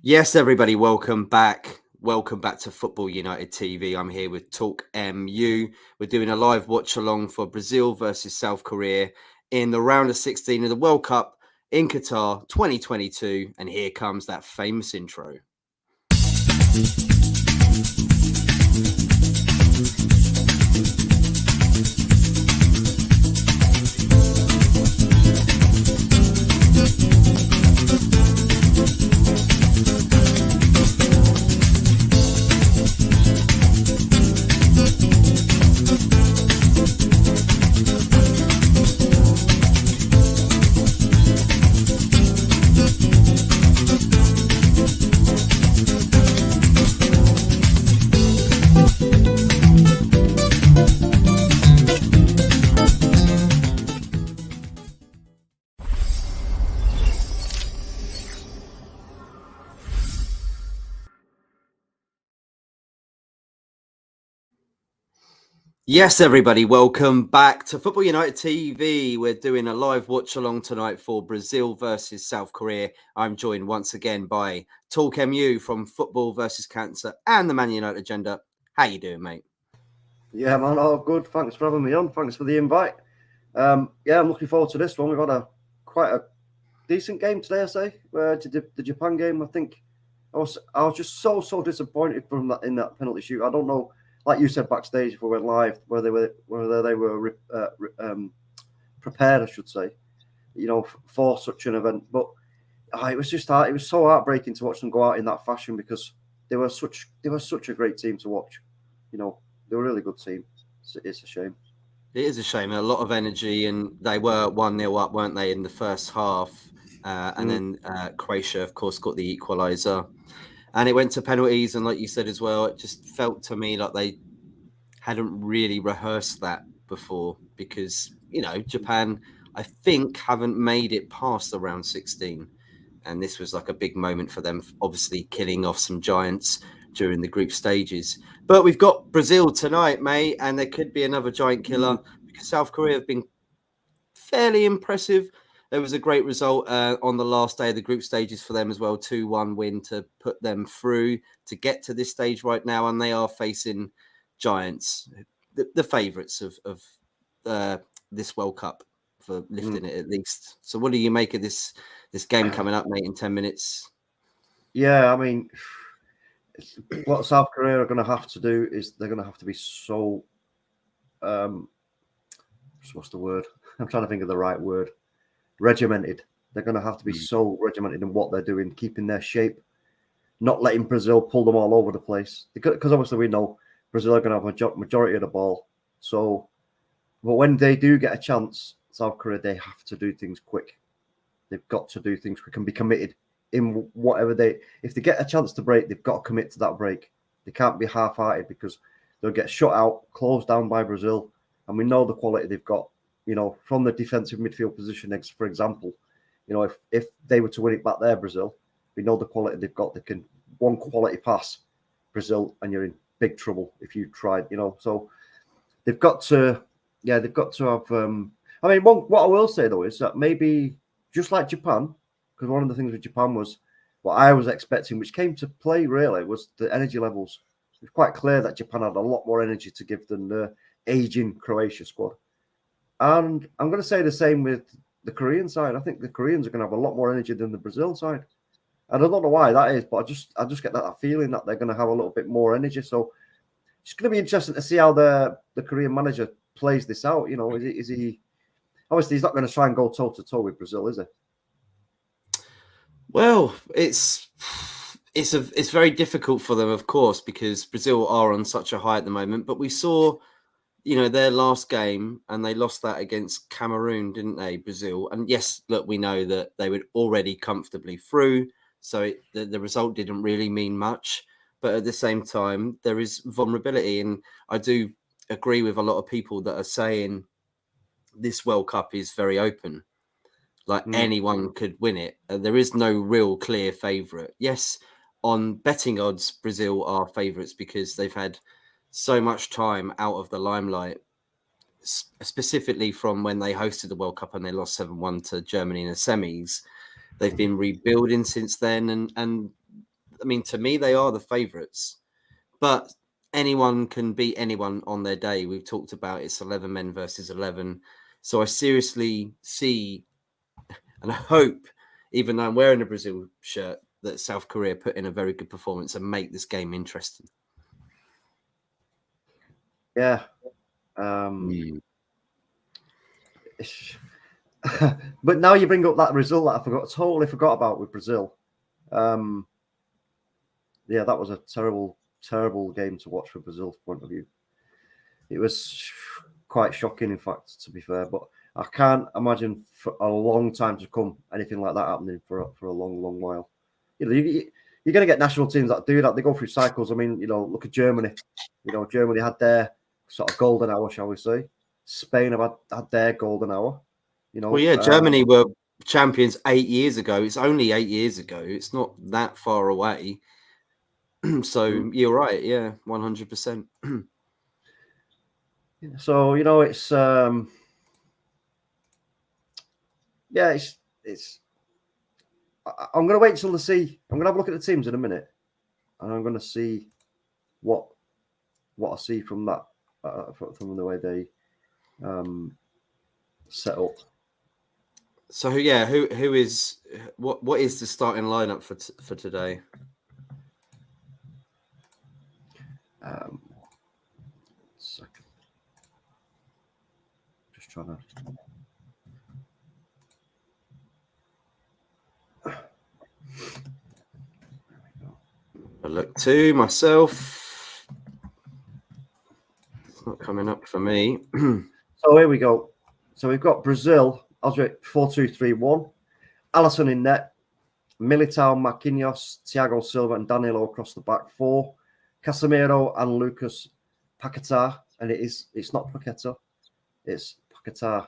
Yes, everybody, welcome back. Welcome back to Football United TV. I'm here with Talk MU. We're doing a live watch along for Brazil versus South Korea in the round of 16 of the World Cup in Qatar 2022. And here comes that famous intro. Yes, everybody, welcome back to Football United TV. We're doing a live watch along tonight for Brazil versus South Korea. I'm joined once again by Talk MU from Football versus Cancer and the Man United Agenda. How you doing, mate? Yeah, man, all good. Thanks for having me on. Thanks for the invite. I'm looking forward to this one. We've had quite a decent game today, I say. The Japan game, I think I was just so disappointed from that in that penalty shoot. I don't know, like you said backstage if we went live, whether they were prepared, I should say, for such an event. But it was just hard. It was so heartbreaking to watch them go out in that fashion because they were such a great team to watch. They were a really good team. It's a shame. It is a shame. A lot of energy, and they were 1-0 up, weren't they, in the first half? And then Croatia, of course, got the equaliser. And it went to penalties. And like you said as well, it just felt to me like they hadn't really rehearsed that before because, Japan, I think, haven't made it past the round 16. And this was like a big moment for them, obviously killing off some giants during the group stages. But we've got Brazil tonight, mate, and there could be another giant killer because South Korea have been fairly impressive. There was a great result on the last day of the group stages for them as well, 2-1 win to put them through to get to this stage right now, and they are facing giants, the favourites of this World Cup for lifting it at least. So what do you make of this game coming up, mate, in 10 minutes? Yeah, I mean, what South Korea are going to have to do is they're going to have to be so. What's the word? I'm trying to think of the right word. Regimented. They're going to have to be so regimented in what they're doing, keeping their shape, not letting Brazil pull them all over the place. Because obviously we know Brazil are going to have a majority of the ball. So, but when they do get a chance, South Korea, they have to do things quick. They've got to do things quick and be committed in whatever if they get a chance to break, they've got to commit to that break. They can't be half-hearted because they'll get shut out, closed down by Brazil. And we know the quality they've got, from the defensive midfield position, for example. If they were to win it back there, Brazil, we know the quality they've got. They can one quality pass, Brazil, and you're in big trouble if you tried, So they've got to have. What I will say though is that maybe just like Japan, because one of the things with Japan was what I was expecting, which came to play really, was the energy levels. It was quite clear that Japan had a lot more energy to give than the aging Croatia squad. And I'm going to say the same with the Korean side. I think the Koreans are going to have a lot more energy than the Brazil side. And I don't know why that is, but I just get that feeling that they're going to have a little bit more energy. So it's going to be interesting to see how the Korean manager plays this out. Is he obviously he's not going to try and go toe to toe with Brazil, is he? Well, it's very difficult for them, of course, because Brazil are on such a high at the moment. But we saw, their last game, and they lost that against Cameroon, didn't they, Brazil? And yes, look, we know that they were already comfortably through, so the result didn't really mean much. But at the same time, there is vulnerability, and I do agree with a lot of people that are saying this World Cup is very open. Like anyone could win it. There is no real clear favourite. Yes, on betting odds, Brazil are favourites because they've had so much time out of the limelight, specifically from when they hosted the World Cup and they lost 7-1 to Germany in the semis. They've been rebuilding since then, and I mean, to me, they are the favourites, but anyone can beat anyone on their day. We've talked about it's 11 men versus 11. So I seriously see and I hope, even though I'm wearing a Brazil shirt, that South Korea put in a very good performance and make this game interesting. Yeah. But now you bring up that result that I totally forgot about with Brazil. Yeah, that was a terrible, terrible game to watch from Brazil's point of view. It was quite shocking, in fact, to be fair. But I can't imagine for a long time to come anything like that happening for a long, long while. You know, you're going to get national teams that do that. They go through cycles. I mean, you know, look at Germany. You know, Germany had their sort of golden hour, shall we say. Spain have had their golden hour. You know, well, yeah, Germany were champions 8 years ago. It's only 8 years ago. It's not that far away. So you're right. Yeah, 100%. So, you know, it's yeah, it's. I'm going to wait till to see. I'm going to have a look at the teams in a minute, and I'm going to see what I see from that from the way they set up. So yeah, who is what is the starting lineup for today? Second, just trying to. I look to myself. It's not coming up for me. So here we go. So we've got Brazil. I'll do it 4-2-3-1. Alisson in net. Militao, Marquinhos, Thiago Silva, and Danilo across the back four. Casemiro and Lucas Paquetá, and it's not Paquetá, it's Paquetá.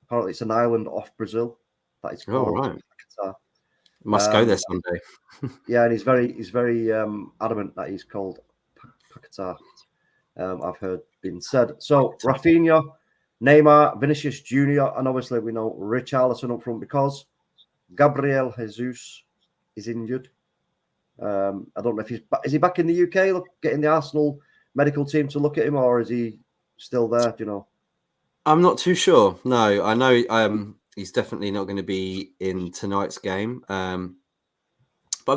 Apparently, it's an island off Brazil that is called Paquetá. Must go there someday. Yeah, and he's very adamant that he's called Paquetá. I've heard been said. So Rafinha, Neymar, Vinicius Junior, and obviously we know Richarlison up front because Gabriel Jesus is injured. I don't know if is he back in the UK, getting the Arsenal medical team to look at him, or is he still there? Do you know? I'm not too sure. No, I know he's definitely not going to be in tonight's game. But I'm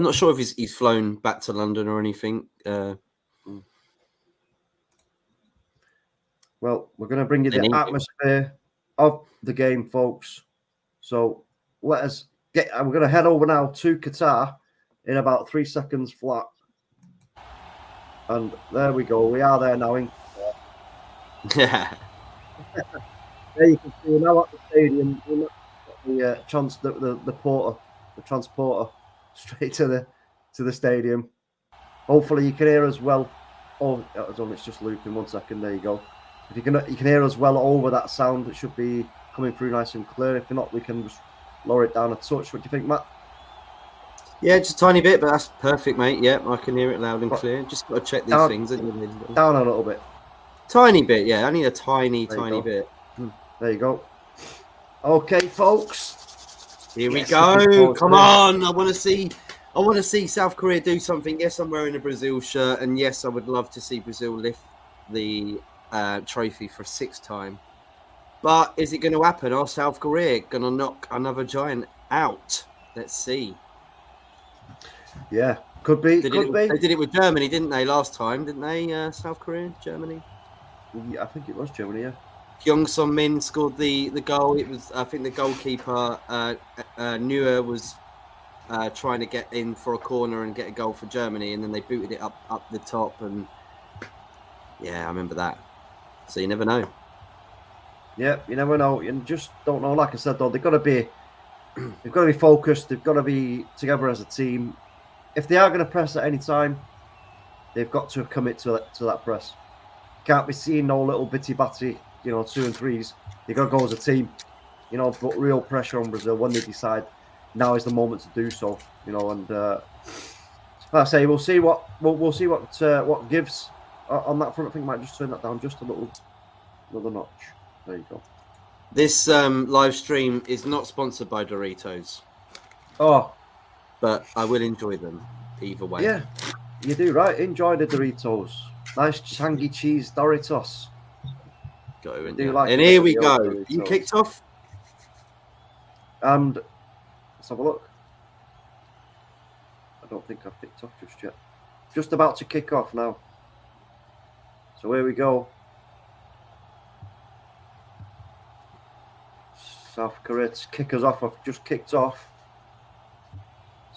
not sure if he's flown back to London or anything. Well, we're going to bring you the atmosphere of the game, folks. So let us get. We're going to head over now to Qatar in about 3 seconds flat. And there we go. We are there now. Yeah. There you can see we're now at the stadium. The transporter straight to the stadium. Hopefully you can hear us well. Oh, it's just looping. 1 second. There you go. If you can hear us well over that sound, it should be coming through nice and clear. If not, we can just lower it down a touch. What do you think, Matt? Yeah, just a tiny bit, but that's perfect, mate. Yeah, I can hear it loud and clear. Just got to check these things. Down a little bit. Tiny bit, yeah. I need a tiny bit. There you go. Okay, folks. Here we go. Come on. I want to see South Korea do something. Yes, I'm wearing a Brazil shirt, and yes, I would love to see Brazil lift the trophy for a 6th time. But is it going to happen? Are South Korea going to knock another giant out? Let's see. Yeah, could be. They did it with Germany, didn't they, last time? Didn't they, South Korea, Germany? Yeah, I think it was Germany, yeah. Kyung-Son Min scored the goal. It was, I think, the goalkeeper, Neuer, was trying to get in for a corner and get a goal for Germany, and then they booted it up the top. And yeah, I remember that. So you never know. Yeah, you never know. You just don't know. Like I said, though, they've got to be focused. They've got to be together as a team. If they are going to press at any time, they've got to commit to that press. Can't be seeing no little bitty batty, 2 and 3s. They've got to go as a team, put real pressure on Brazil when they decide now is the moment to do so, and like I say, we'll see what gives on that front. I think I might just turn that down just another notch. There you go. This live stream is not sponsored by Doritos. Oh. But I will enjoy them. either way. Yeah, you do right. Enjoy the Doritos. Nice tangy cheese Doritos. Go Do yeah. like And a bit here of we the old go. Doritos. You kicked off. And let's have a look. I don't think I've kicked off just yet. Just about to kick off now. So here we go. South Korea to kick us off. I've just kicked off.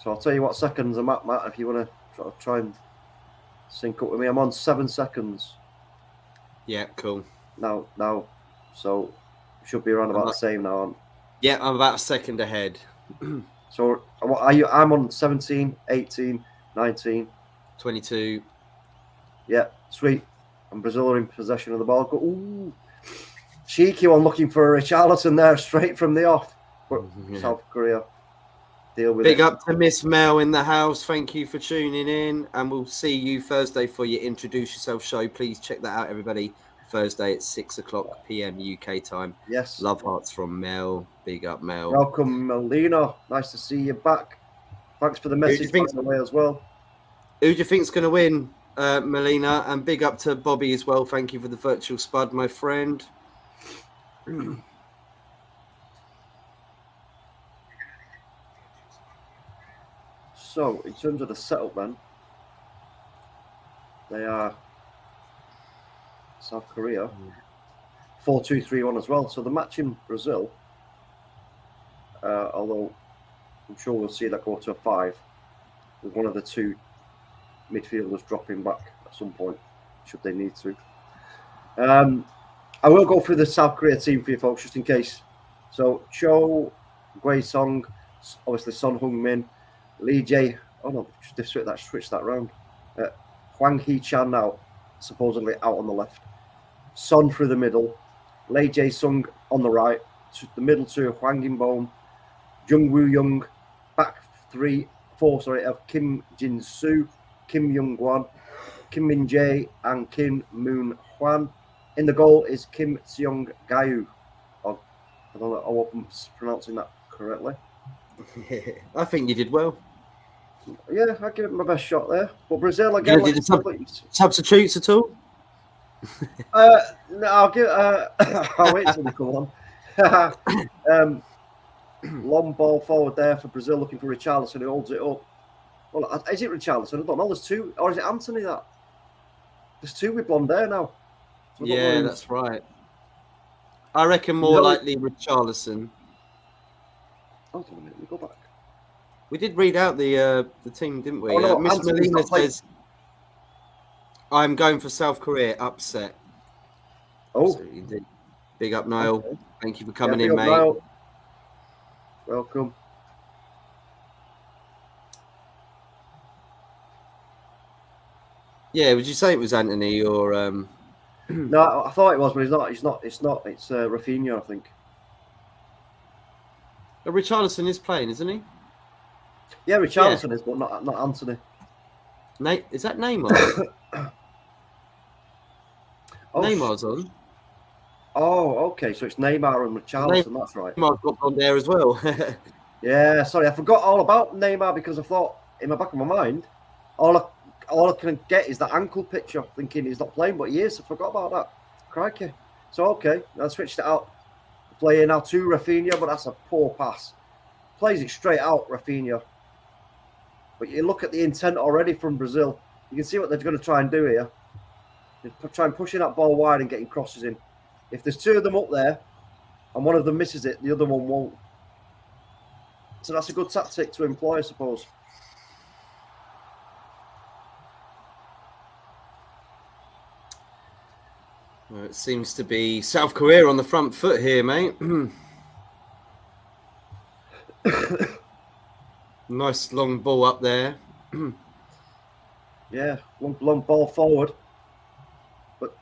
So I'll tell you what seconds I'm at, Matt, if you want to try and sync up with me. I'm on 7 seconds. Yeah, cool. Now. So should be around about the same now. Yeah, I'm about a second ahead. So what are you? I'm on 17, 18, 19. 22. Yeah, sweet. And Brazil are in possession of the ball. Ooh. Cheeky one looking for Richarlison there, straight from the off. But South Korea deal with it. Big up to Miss Mel in the house. Thank you for tuning in. And we'll see you Thursday for your Introduce Yourself show. Please check that out, everybody. Thursday at 6 o'clock p.m. UK time. Yes. Love hearts from Mel. Big up, Mel. Welcome, Melina. Nice to see you back. Thanks for the message, by the way, as well. Who do you think's going to win, Melina? And big up to Bobby as well. Thank you for the virtual spud, my friend. So, in terms of the setup, then, they are South Korea 4-2-3-1 as well. So the match in Brazil, although I'm sure we'll see that go to a 5, with one of the two midfielders dropping back at some point, should they need to. I will go through the South Korea team for you folks, just in case. So Cho, Gui Song, obviously Son Heung-min, Lee Jae. Oh no, they've switched that round. Hwang Hee-chan now, supposedly out on the left. Son through the middle. Lee Jae-sung on the right. To the middle two, Hwang In-beom, Jung Woo-young. Back 4 of Kim Jin-soo, Kim Young-won, Kim Min-jae, and Kim Moon-hwan. In the goal is Kim Seong-gayu. I don't know, I hope I'm pronouncing that correctly. I think you did well. Yeah, I give it my best shot there. But Brazil again. Did substitutes at all? No, I'll give. I'll wait till they come on. Long ball forward there for Brazil, looking for Richarlison, who holds it up. Well, is it Richarlison? I don't know. There's two, or is it Anthony? There's two with blonde hair now. So yeah, that's right. I reckon more likely Richarlison. Hold on a minute. We go back. We did read out the team, didn't we? Oh, no, Miss Melina says, "I'm going for South Korea upset." Oh, so big up, Niall. Okay. Thank you for coming in, mate. Niall. Welcome. Yeah, would you say it was Anthony or? No, I thought it was, but it's not. It's Rafinha, I think. Richarlison is playing, isn't he? Yeah, Richarlison is, but not Anthony. Is that Neymar? Neymar's on. Oh, okay. So it's Neymar and Richarlison. That's right. Neymar's got on there as well. Yeah, sorry, I forgot all about Neymar because I thought in the back of my mind, all I can get is that ankle picture, thinking he's not playing, but he is. I forgot about that. Crikey. So okay, I switched it out. Playing now to Rafinha, but that's a poor pass. Plays it straight out, Rafinha. But you look at the intent already from Brazil. You can see what they're going to try and do here. They're trying pushing that ball wide and getting crosses in. If there's two of them up there and one of them misses it, the other one won't. So that's a good tactic to employ, I suppose. Well, it seems to be South Korea on the front foot here, mate. Nice long ball up there. Yeah, long ball forward. But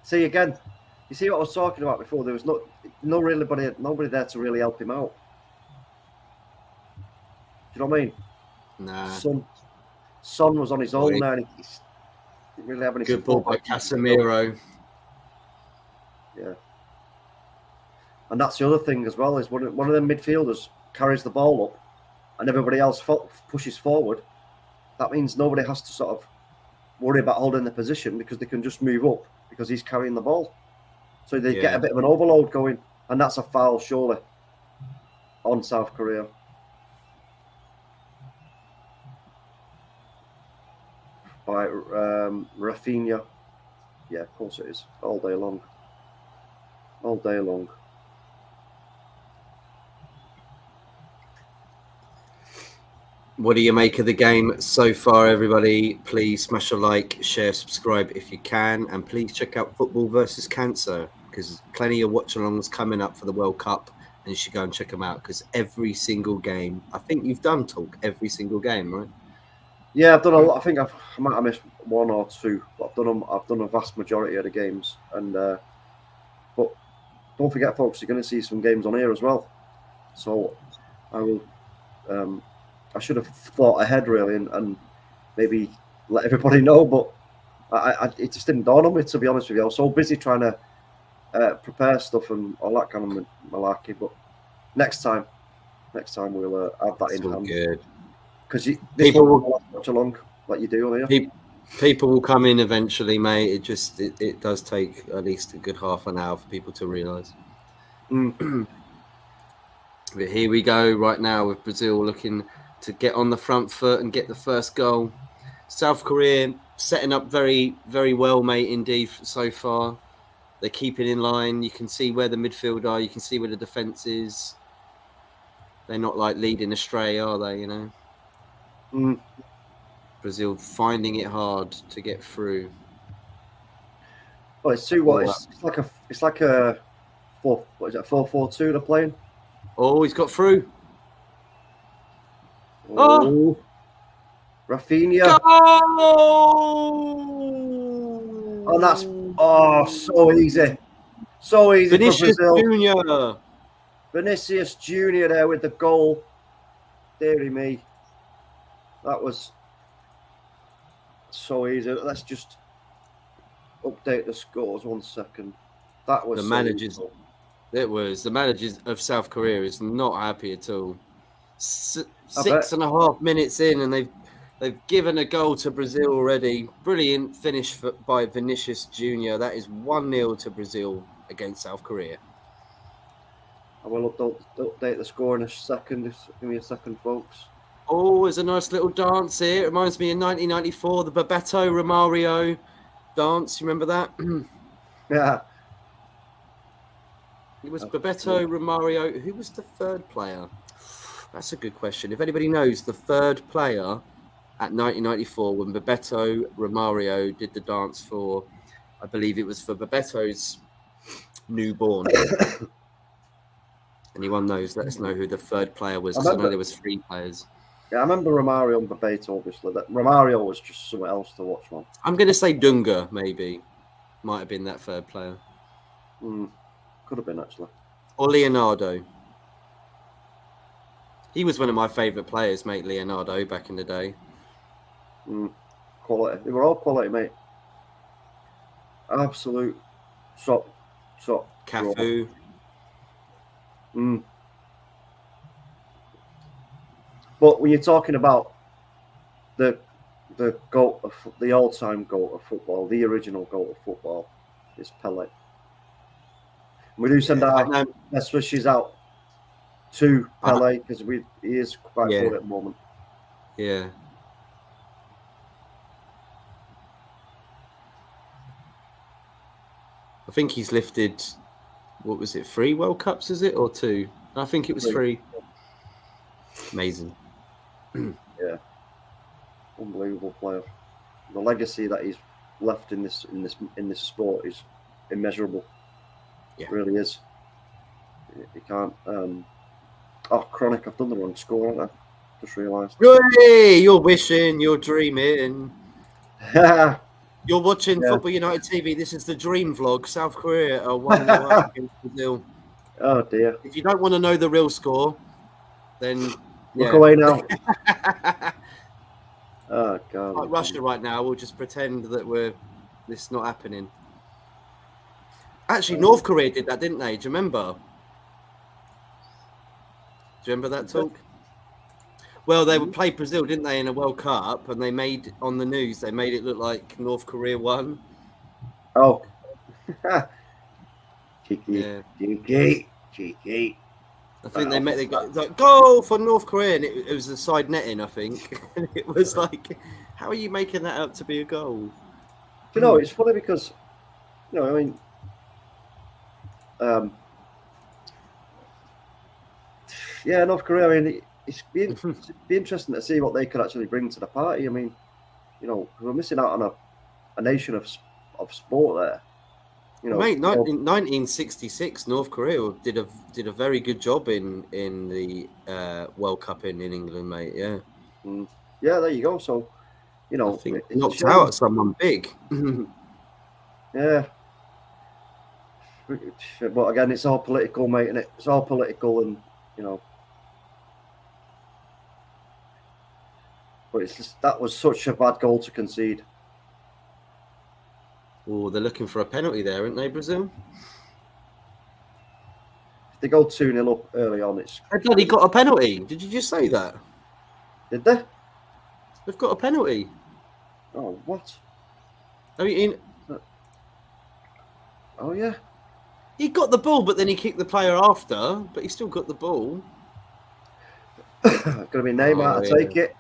see again, you see what I was talking about before. There was nobody there to really help him out. Do you know what I mean? Nah. Son was on his own there. And he didn't really have any good ball by Casemiro. Yeah. And that's the other thing as well, is one of the midfielders carries the ball up and everybody else pushes forward, that means nobody has to sort of worry about holding the position because they can just move up because he's carrying the ball. So they get a bit of an overload going, and that's a foul, surely, on South Korea. By Rafinha. Yeah, of course it is. All day long. All day long. What do you make of the game so far, everybody? Please smash a like, share, subscribe if you can, and please check out Football versus Cancer, because plenty of watch-alongs coming up for the World Cup, and you should go and check them out, because every single game, I think you've done Talk every single game, right? Yeah, I've done a lot. I think I might have missed one or two, but I've done a vast majority of the games. And but don't forget, folks, you're going to see some games on here as well. So I will. I should have thought ahead really, and maybe let everybody know. But it just didn't dawn on me, to be honest with you. I was so busy trying to prepare stuff and all that kind of malarkey. But next time we'll have that in hand. Good. Because people will watch along like you do on here. People will come in eventually, mate. It does take at least a good half an hour for people to realise. But here we go right now with Brazil looking to get on the front foot and get the first goal. South Korea setting up very, very well, mate, indeed, so far. They're keeping in line. You can see where the midfield are. You can see where the defence is. They're not like leading astray, are they, you know? Brazil finding it hard to get through. Well, it's like a 4-4-2 they're playing. Oh, he's got through. Oh, Rafinha. Oh, and that's so easy. So easy Vinicius for Brazil. Junior. Vinicius Junior there with the goal. Deary me. That was so easy. Let's just update the scores 1 second. That was the managers. It was the managers of South Korea is not happy at all. 6.5 minutes in, and they've given a goal to Brazil already. Brilliant finish by Vinicius Junior. That is 1-0 to Brazil against South Korea. I will update the score in a second. Just give me a second, folks. Oh, there's a nice little dance here. It reminds me of 1994, the Bebeto Romario dance. You remember that? Yeah. It was Bebeto Romario. Who was the third player? That's a good question. If anybody knows the third player at 1994 when Bebeto Romario did the dance for, I believe it was for Bebeto's newborn. Anyone knows, let us know who the third player was, because I know there was 3 players. Yeah, I remember Romario and Bebeto, obviously. That Romario was just something else to watch, man. I'm going to say Dunga, maybe. Might have been that third player. Could have been, actually. Or Leonardo. He was one of my favourite players, mate, Leonardo, back in the day. Quality. They were all quality, mate. Absolute top. Cafu. But when you're talking about the goat of the all-time goat of football, the original goat of football is Pele. We do send our best wishes out to Pele because he is quite good at the moment. Yeah. I think he's lifted, what was it, 3 World Cups, is it? Or 2? I think it was 3. Amazing. Yeah. Unbelievable player. The legacy that he's left in this sport is immeasurable. Yeah. It really is. You can't Chronic, I've done the wrong score, haven't I? Just realised. Hey, you're wishing, you're dreaming. You're watching Football United TV. This is the Dream Vlog. South Korea are 1-0 against Brazil. Oh dear. If you don't want to know the real score, then look away now. Oh God. Like Russia right now, we'll just pretend that this is not happening. Actually, North Korea did that, didn't they? Do you remember? Do you remember that talk? Well, they would play Brazil, didn't they, in a World Cup? And they made on the news, they made it look like North Korea won. Oh, cheeky, Yeah. cheeky. I think they got like goal for North Korea, and it was a side netting. I think and it was like, how are you making that out to be a goal? You know, it's funny because, you know, I mean, yeah, North Korea. I mean, it'd be interesting to see what they could actually bring to the party. I mean, you know, we're missing out on a nation of sport there. You know, Mate, in 1966, North Korea did a very good job in the World Cup in England, mate. Yeah. Yeah, there you go. So, you know, I think it's knocked a out shame. someone big. Yeah. But again, it's all political, mate, and it's all political, and you know. But it's just, that was such a bad goal to concede. Oh, they're looking for a penalty there, aren't they, Brazil? If they go 2-0 up early on, it's. They bloody got a penalty. Did you just say that? Did they? They've got a penalty. Oh, what? I mean, oh yeah. He got the ball, but then he kicked the player after. But he still got the ball. Going to be Neymar to take it.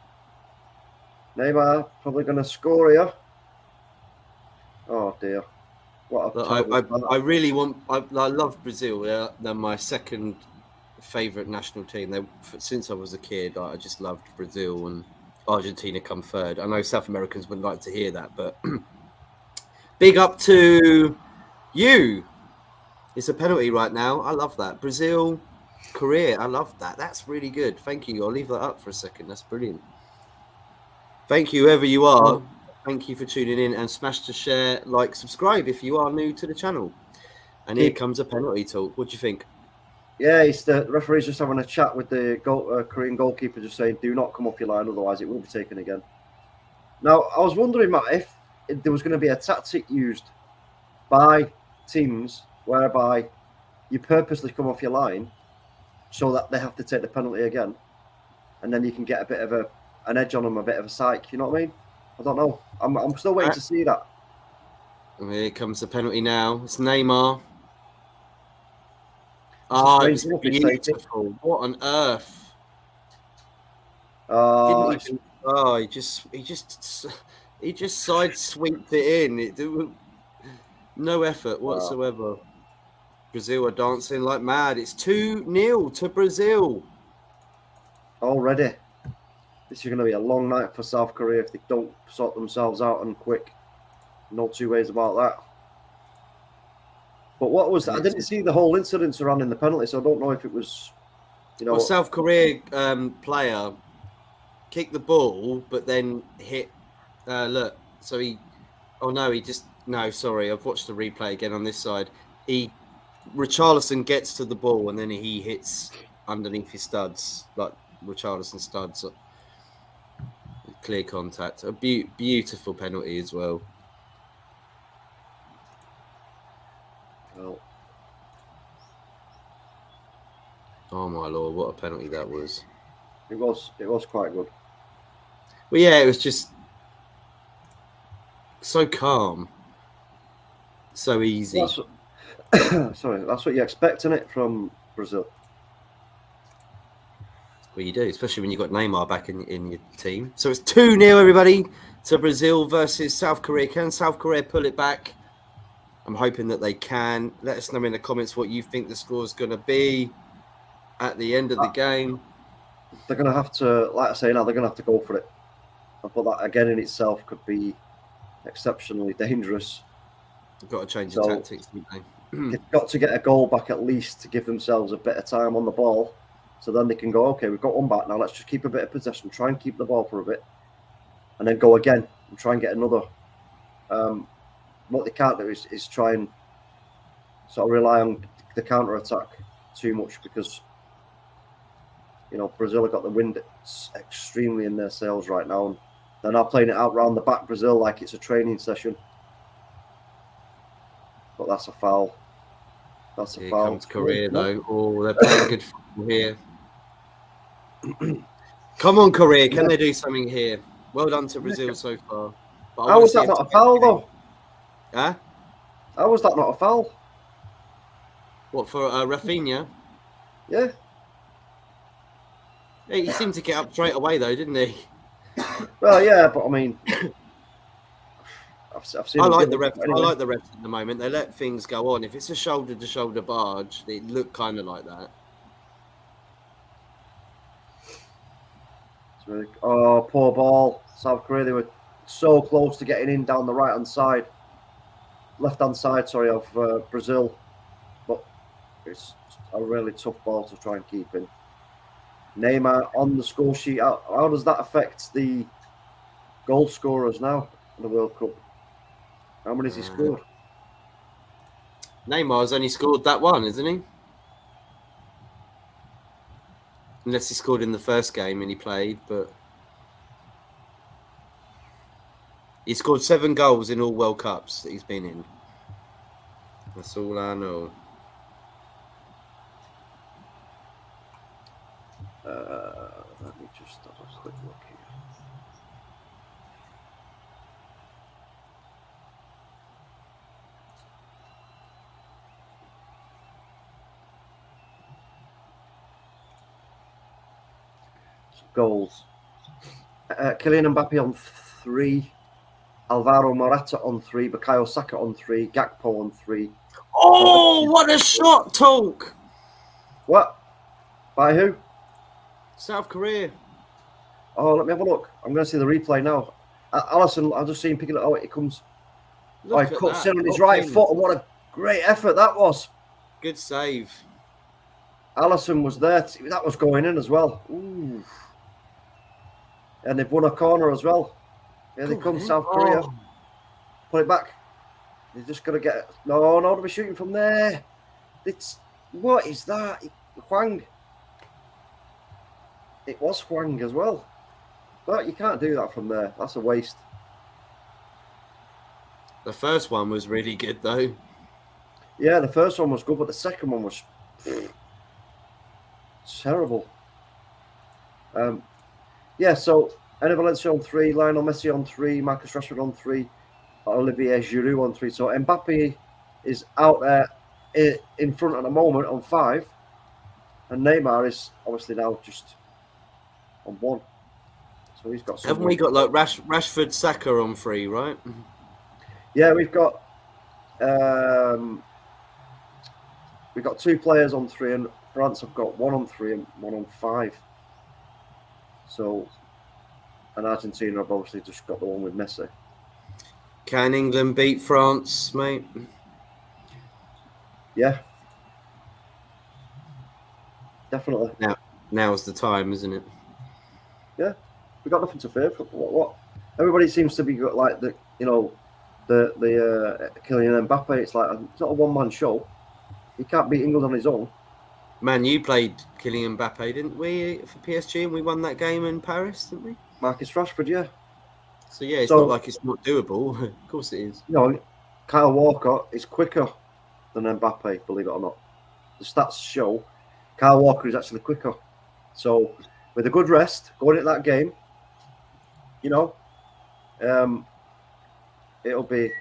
Neymar probably going to score here. Oh dear. What I really want. I love Brazil. They're my second favourite national team. Since I was a kid, I just loved Brazil, and Argentina come third. I know South Americans wouldn't like to hear that, but big up to you. It's a penalty right now. I love that. Brazil, Korea. I love that. That's really good. Thank you. I'll leave that up for a second. That's brilliant. Thank you, whoever you are. Thank you for tuning in, and smash to share, like, subscribe if you are new to the channel. And here comes a penalty talk. What do you think? Yeah, it's the referee's just having a chat with the Korean goalkeeper, just saying, "Do not come off your line, otherwise it will be taken again." Now, I was wondering, Matt, if there was going to be a tactic used by teams whereby you purposely come off your line so that they have to take the penalty again, and then you can get a bit of an edge on them, a bit of a psych. You know what I mean? I don't know. I'm still waiting to see that. And here comes the penalty now. It's Neymar. Oh, it was beautiful. What on earth? He just side sweeped it in. No effort whatsoever. Brazil are dancing like mad. It's 2-0 to Brazil. Already. This is going to be a long night for South Korea if they don't sort themselves out and quick. No two ways about that. But what was that? I didn't see the whole incident surrounding the penalty, so I don't know if it was, you know. Well, South Korea player kicked the ball, but then hit. Look, so he. Oh no, he just. No, sorry, I've watched the replay again on this side. Richarlison gets to the ball and then he hits underneath his studs, like Richarlison studs. Clear contact. A beautiful penalty as well. Oh my lord, what a penalty that was. It was quite good. Well, yeah, it was just so calm. So easy. Sorry, that's what you expect, isn't it, from Brazil? Well, you do, especially when you've got Neymar back in your team. So it's 2-0, everybody, to Brazil versus South Korea. Can South Korea pull it back? I'm hoping that they can. Let us know in the comments what you think the score is going to be at the end of the game. They're going to have to, like I say now, they're going to have to go for it. But that, again, in itself could be exceptionally dangerous. They've got to change the tactics, haven't they? They've got to get a goal back at least to give themselves a bit of time on the ball. So then they can go, okay, we've got one back now. Let's just keep a bit of possession, try and keep the ball for a bit. And then go again and try and get another. What they can't do is try and sort of rely on the counter-attack too much because, you know, Brazil have got the wind extremely in their sails right now. And they're now playing it out round the back, Brazil, like it's a training session. But that's a foul. That's a foul. Here comes Korea, though. Oh, they're playing good football here. Come on, Korea. Can they do something here? Well done to Brazil so far. But I How want was to see that if not a foul, though? Huh? How was that not a foul? What, for Rafinha? Yeah. He seemed to get up straight away, though, didn't he? Well, yeah, but I mean, I've seen. I him like give the it, refs. but anyway. I like the refs at the moment. They let things go on. If it's a shoulder-to-shoulder barge, it looked kind of like that. Really, oh, poor ball. South Korea, they were so close to getting in down the right-hand side. Left-hand side, sorry, of Brazil. But it's a really tough ball to try and keep in. Neymar on the score sheet. How does that affect the goal scorers now in the World Cup? How many has he scored? Neymar's only scored that one, isn't he? Unless he scored in the first game and he played, but he scored 7 goals in all World Cups that he's been in. That's all I know. Let me just have a quick look here. Goals. Kylian Mbappe on 3. Alvaro Morata on 3. Bukayo Saka on 3. Gakpo on 3. Oh, what a shot, Talk! What? By who? South Korea. Oh, let me have a look. I'm going to see the replay now. Allison, I'll just see him picking it. Oh, it comes. Look He at cuts that. in on his right foot, and what a great effort that was. Good save. Allison was there. That was going in as well. Ooh. And they've won a corner as well. Here they come, South Korea. Put it back. They're just going to get it. No, they'll be shooting from there. What is that? Hwang. It was Hwang as well. But you can't do that from there. That's a waste. The first one was really good, though. Yeah, the first one was good, but the second one was terrible. Yeah, so Enner Valencia on 3, Lionel Messi on 3, Marcus Rashford on 3, Olivier Giroud on 3. So Mbappe is out there in front at the moment on 5, and Neymar is obviously now just on 1. So he's got. Haven't we got like Rashford, Saka on 3, right? Yeah, we've got 2 players on 3, and France have got 1 on 3 and 1 on 5. So, and Argentina have obviously just got the one with Messi. Can England beat France, mate? Yeah, definitely. Now's the time, isn't it? Yeah, we got nothing to fear. What? Everybody seems to be like the Kylian Mbappe. It's like it's not a one-man show. He can't beat England on his own. Man, you played Kylian Mbappe, didn't we, for PSG, and we won that game in Paris, didn't we? Marcus Rashford, yeah. So yeah, it's not like it's not doable. Of course it is. You know, Kyle Walker is quicker than Mbappe, believe it or not. The stats show Kyle Walker is actually quicker. So with a good rest, going into that game, you know, it'll be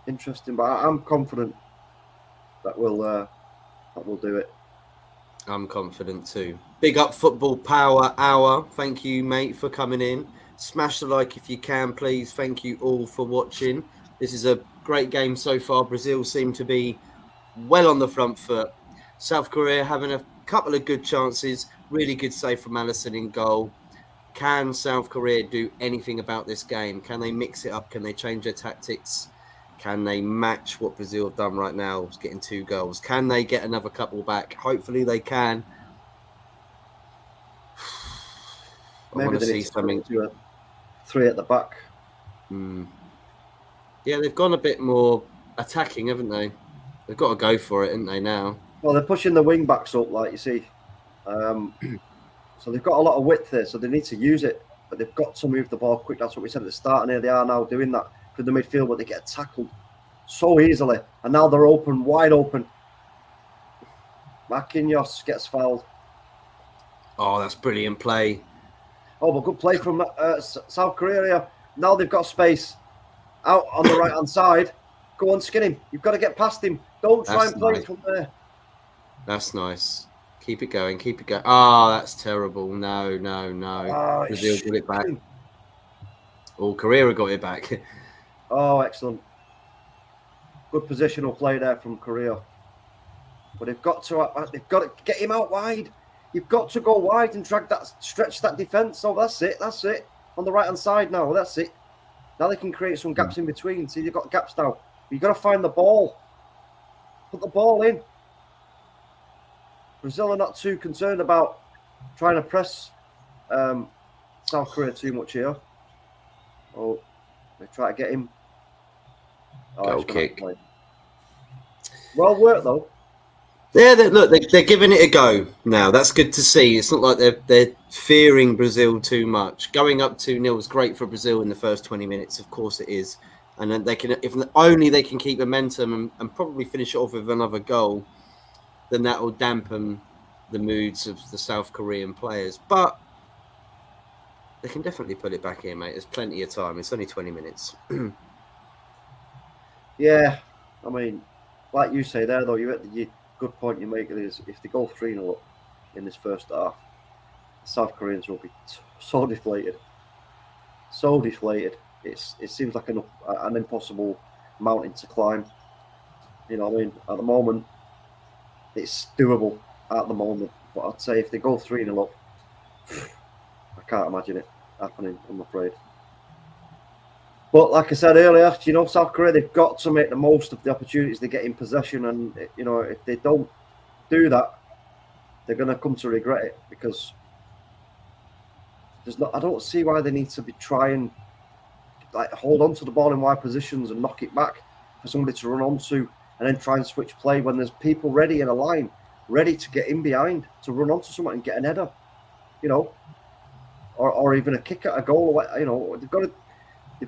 interesting. But I'm confident that we'll do it. I'm confident too. Big up Football Power Hour. Thank you, mate, for coming in. Smash the like if you can, please. Thank you all for watching. This is a great game so far. Brazil seem to be well on the front foot. South Korea having a couple of good chances. Really good save from Allison in goal. Can South Korea do anything about this game? Can they mix it up? Can they change their tactics? Can they match what Brazil have done right now, getting 2 goals? Can they get another couple back? Hopefully they can. I want to see something. 3 at the back. Yeah, they've gone a bit more attacking, haven't they? They've got to go for it, haven't they, now? Well, they're pushing the wing backs up, like you see. So they've got a lot of width there, so they need to use it. But they've got to move the ball quick. That's what we said at the start, and here they are now doing that for the midfield, but they get tackled so easily. And now they're open, wide open. Marquinhos gets fouled. Oh, that's brilliant play. Oh, but good play from South Korea here. Now they've got space out on the right-hand side. Go on, skin him. You've got to get past him. Don't try and play it from there. That's nice. Keep it going. Keep it going. Oh, that's terrible. No. Brazil got it back. Oh, Korea got it back. Oh, excellent. Good positional play there from Korea. But they've got to get him out wide. You've got to go wide and stretch that defence. Oh, that's it. On the right-hand side now. That's it. Now they can create some gaps in between. See, they've got gaps now. You've got to find the ball. Put the ball in. Brazil are not too concerned about trying to press South Korea too much here. Oh, they try to get him. Goal kick. Well worked, though. Look, they're giving it a go now. That's good to see. It's not like they're fearing Brazil too much. Going up 2-0 is great for Brazil in the first 20 minutes. Of course it is. And then they can, if only they can keep momentum and probably finish it off with another goal, then that will dampen the moods of the South Korean players. But they can definitely put it back in, mate. There's plenty of time. It's only 20 minutes. Yeah, I mean, like you say there, though, you good point you make is if they go 3-0 up in this first half, the South Koreans will be so deflated. So deflated. It seems like an impossible mountain to climb. You know what I mean? At the moment, it's doable at the moment. But I'd say if they go 3-0 up, I can't imagine it happening, I'm afraid. But like I said earlier, you know, South Korea, they've got to make the most of the opportunities they get in possession. And, you know, if they don't do that, they're going to come to regret it because I don't see why they need to be trying, like, hold on to the ball in wide positions and knock it back for somebody to run onto and then try and switch play when there's people ready in a line, ready to get in behind, to run onto someone and get an header, you know, or even a kick at a goal. You know, they've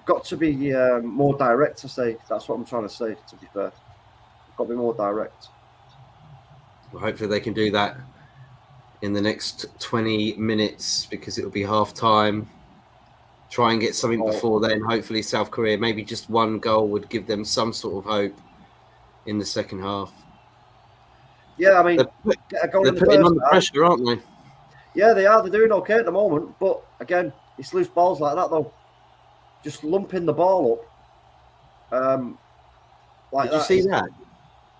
got to be more direct, to say. That's what I'm trying to say, to be fair. They've got to be more direct. Well, hopefully they can do that in the next 20 minutes because it'll be half time. Try and get something before then. Hopefully South Korea, maybe just one goal would give them some sort of hope in the second half. Yeah, I mean, they're putting under pressure, aren't they? Yeah, they are. They're doing okay at the moment. But again, it's loose balls like that, though. Just lumping the ball up. Did you see that?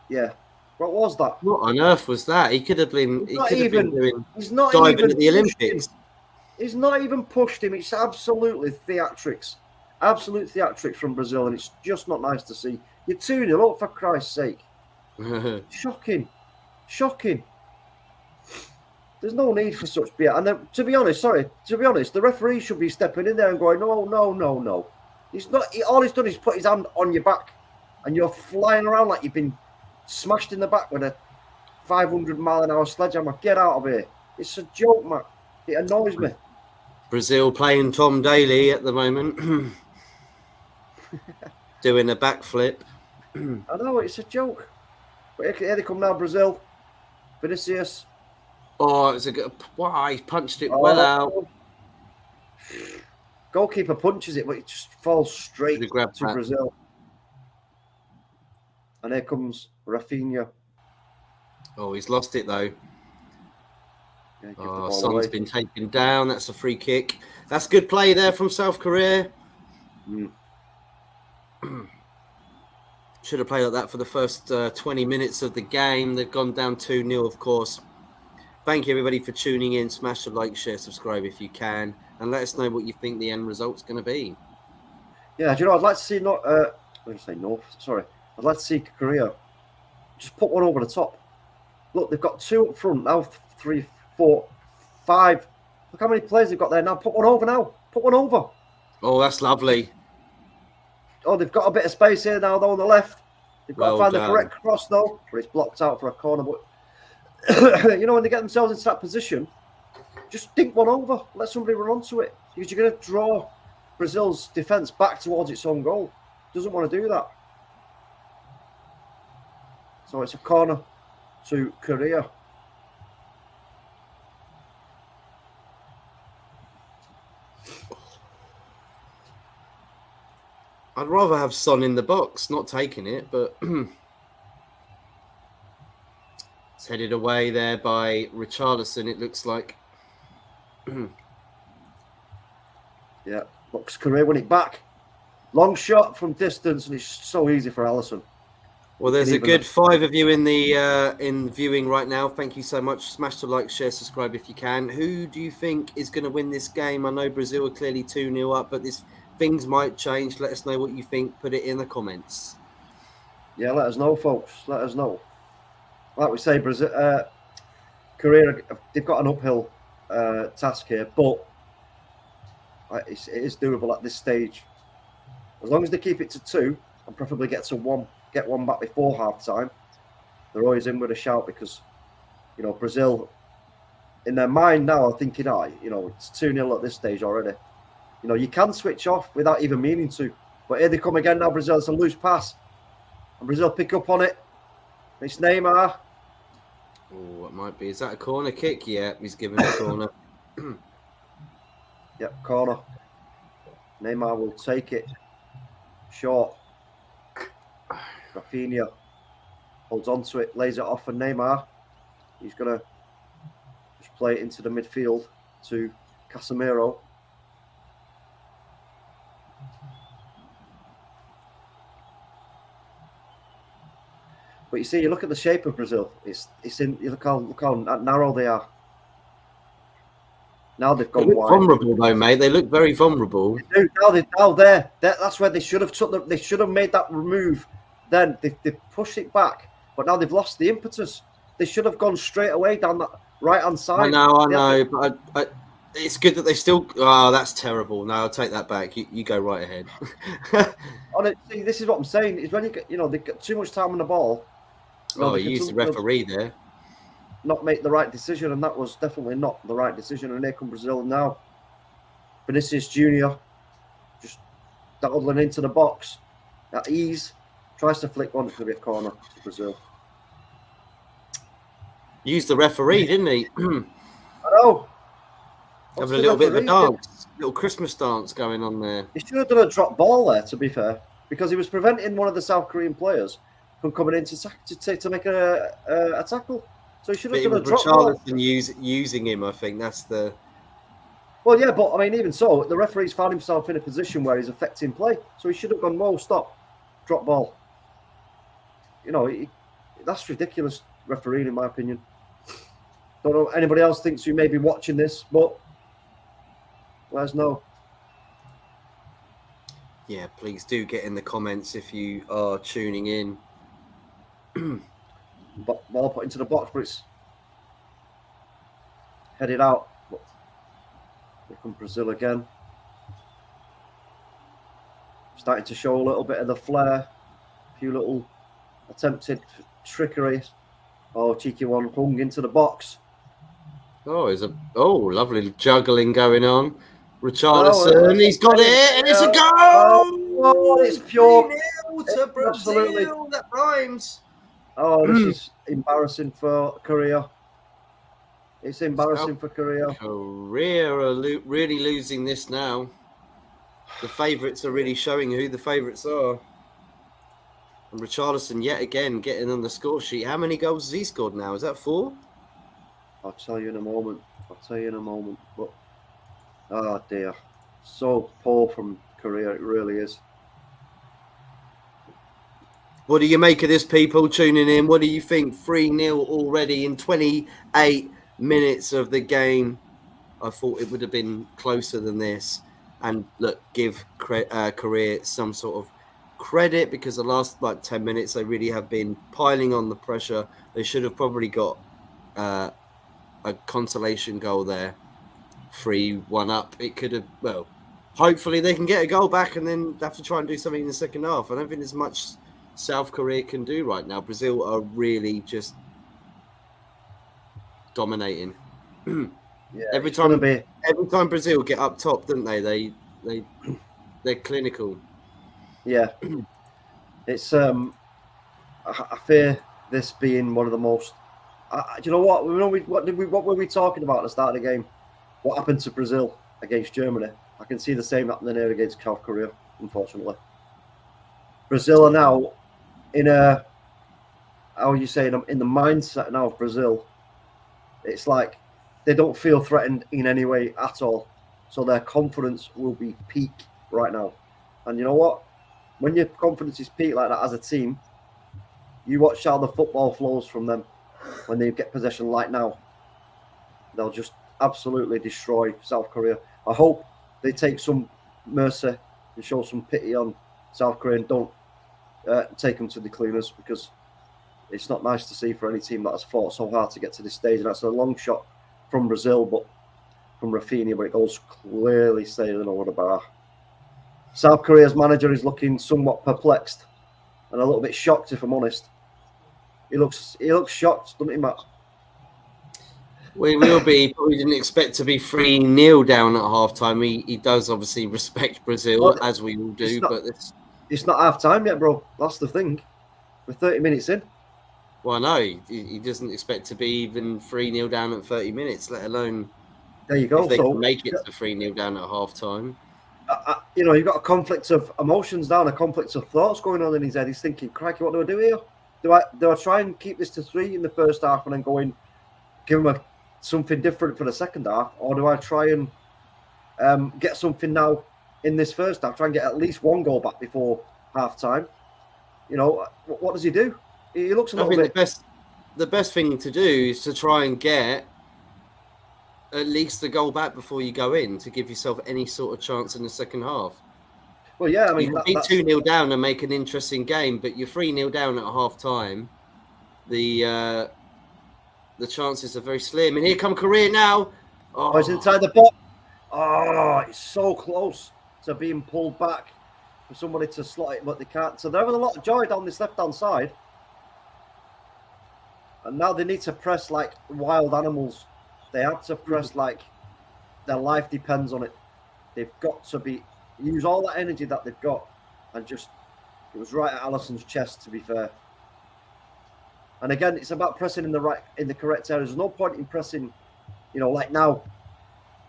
Yeah. What was that? What on earth was that? He could have been. He's not even doing. He's not diving even at the Olympics. He's not even pushed him. It's absolutely theatrics. Absolute theatrics from Brazil, and it's just not nice to see. You're 2-0 up, for Christ's sake. Shocking. There's no need for such beer. And then, to be honest, the referee should be stepping in there and going, no. He's not. All he's done is put his hand on your back, and you're flying around like you've been smashed in the back with a 500-mile-an-hour sledgehammer. Get out of here. It's a joke, man. It annoys me. Brazil playing Tom Daley at the moment. Doing a backflip. I know, it's a joke. But here they come now, Brazil. Vinicius. Oh, it's a good. Wow, he punched it well out. Goalkeeper punches it, but it just falls straight to Brazil. And here comes Rafinha. Oh, he's lost it though. Yeah, Son's been taken down. That's a free kick. That's good play there from South Korea. Should have played like that for the first 20 minutes of the game. They've gone down 2-0, of course. Thank you, everybody, for tuning in. Smash the like, share, subscribe if you can. And let us know what you think the end result's going to be. Yeah, do you know, I'd like to see I'd like to see Korea just put one over the top. Look, they've got 2 up front now, 3, 4, 5. Look how many players they've got there now. Put one over now. Put one over. Oh, that's lovely. Oh, they've got a bit of space here now, though, on the left. They've got to find the correct cross, though, but it's blocked out for a corner. But, you know, when they get themselves into that position, just dink one over. Let somebody run onto it. Because you're going to draw Brazil's defence back towards its own goal. Doesn't want to do that. So it's a corner to Korea. I'd rather have Son in the box, not taking it, but it's headed away there by Richarlison, it looks like. Yeah, looks Correa win it back. Long shot from distance, and it's so easy for Alisson. Well, there's a good 5 of you in the viewing right now. Thank you so much. Smash the like, share, subscribe if you can. Who do you think is going to win this game? I know Brazil are clearly 2-0 up, but things might change. Let us know what you think. Put it in the comments. Yeah, let us know, folks. Let us know. Like we say, Brazil, Korea, they've got an uphill task here, but it is doable at this stage. As long as they keep it to 2 and preferably get one back before half time, they're always in with a shout because, Brazil, in their mind now, are thinking, it's 2-0 at this stage already. You can switch off without even meaning to. But here they come again now, Brazil. It's a loose pass. And Brazil pick up on it. It's Neymar. Oh, it might be. Is that a corner kick? Yeah, he's given a corner. Yep, corner. Neymar will take it. Short. Rafinha holds on to it, lays it off for Neymar. He's going to just play it into the midfield to Casemiro. But you see, you look at the shape of Brazil. It's in. You look how narrow they are. Now they've gone wide. Vulnerable though, mate. They look very vulnerable. They do. That's where they should have they should have made that move. Then they pushed it back, but now they've lost the impetus. They should have gone straight away down that right hand side. I know, but it's good that they still. Oh, that's terrible. No, I'll take that back. You go right ahead. Honestly, this is what I'm saying. Is when you get, they get too much time on the ball. You used the referee there. Not make the right decision, and that was definitely not the right decision. And here come Brazil now. Vinicius Junior just dawdling into the box at ease. Tries to flick one to the corner to Brazil. Used the referee, didn't he? I know. Having a little bit of a dance, little Christmas dance going on there. He should have done a drop ball there, to be fair, because he was preventing one of the South Korean players from coming in to make a tackle. So he should have done a drop ball. Using him, I think that's the. Well, yeah, but I mean, even so, the referee's found himself in a position where he's affecting play, so he should have gone, "Whoa, stop, drop ball." That's ridiculous refereeing, in my opinion. Don't know if anybody else thinks you may be watching this, but let us know. Yeah, please do get in the comments if you are tuning in. Ball put into the box, but it's headed out. Here comes Brazil again. Starting to show a little bit of the flair. A few little attempted trickery. Oh, cheeky one hung into the box. Lovely juggling going on. Richarlison, he's got it, and it's a goal! Oh, it's pure. 3-0 to Brazil. Absolutely. That rhymes. Oh, this is embarrassing for Korea. It's embarrassing for Korea. Korea are really losing this now. The favourites are really showing who the favourites are. And Richarlison yet again getting on the score sheet. How many goals has he scored now? Is that 4? I'll tell you in a moment. But oh dear, so poor from Korea. It really is. What do you make of this, people tuning in? What do you think? 3-0 already in 28 minutes of the game. I thought it would have been closer than this. And look, give Korea some sort of credit because the last 10 minutes they really have been piling on the pressure. They should have probably got a consolation goal there. 3-1 up. It could have, hopefully they can get a goal back and then have to try and do something in the second half. I don't think there's much South Korea can do right now. Brazil are really just dominating. Yeah, every time Brazil get up top, don't they? They're clinical. Yeah, it's I fear this being one of the most. Do you know what? What were we talking about at the start of the game? What happened to Brazil against Germany? I can see the same happening here against South Korea, unfortunately. Brazil are now in a, how you say, in the mindset now of Brazil. It's like they don't feel threatened in any way at all. So their confidence will be peak right now. And you know what? When your confidence is peak like that as a team, you watch how the football flows from them when they get possession like now. They'll just absolutely destroy South Korea. I hope they take some mercy and show some pity on South Korea and don't take them to the cleaners, because it's not nice to see for any team that has fought so hard to get to this stage. And that's a long shot from Brazil, but from Rafinha, but it goes clearly sailing over the bar. South Korea's manager is looking somewhat perplexed and a little bit shocked, if I'm honest. He looks shocked, doesn't he, Matt? We will be, but we didn't expect to be 3-0 down at half-time. He does obviously respect Brazil, Well, as we all do, but it's not half-time yet, bro. That's the thing. We're 30 minutes in. Well, no, he doesn't expect to be even 3-0 down at 30 minutes, let alone there you go. if they can make it to 3-0 down at half-time. You've got a conflict of emotions down, a conflict of thoughts going on in his head. He's thinking, crikey, what do I do here? Do I try and keep this to 3 in the first half and then go in, give him something different for the second half, or do I try and get something now in this first half, try and get at least one goal back before half time? What does he do? He looks a little bit. The best thing to do is to try and get at least a goal back before you go in, to give yourself any sort of chance in the second half. Well, yeah, I mean, you can be 2-0 down and make an interesting game, but you're 3-0 down at half time. The chances are very slim. And here come Korea now. Oh, he's inside the box. Oh, it's so close to being pulled back for somebody to slot it, but they can't. So they're having a lot of joy down this left-hand side. And now they need to press like wild animals. They have to press like their life depends on it. They've got to use all that energy that they've got, and just, it was right at Alisson's chest, to be fair. And again, it's about pressing in the correct area. There's no point in pressing, like now,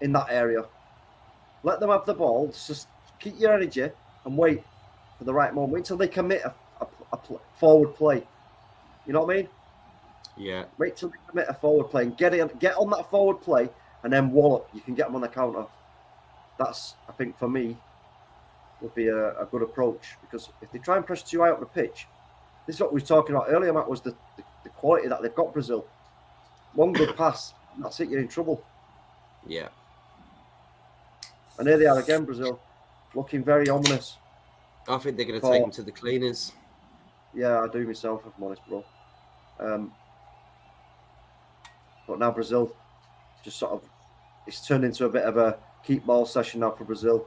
in that area. Let them have the ball. Just keep your energy and wait for the right moment. Wait until they commit a forward play. You know what I mean? Yeah. Wait till they commit a forward play and get on that forward play, and then wallop. You can get them on the counter. That's, I think, for me, would be a good approach, because if they try and press too high up the pitch, this is what we were talking about earlier, Matt, was the quality that they've got, Brazil. One good pass, that's it, you're in trouble. Yeah. And here they are again, Brazil, looking very ominous. I think they're going to take them to the cleaners. Yeah, I do myself, if I'm honest, bro. But now Brazil just sort of, it's turned into a bit of a keep ball session now for Brazil.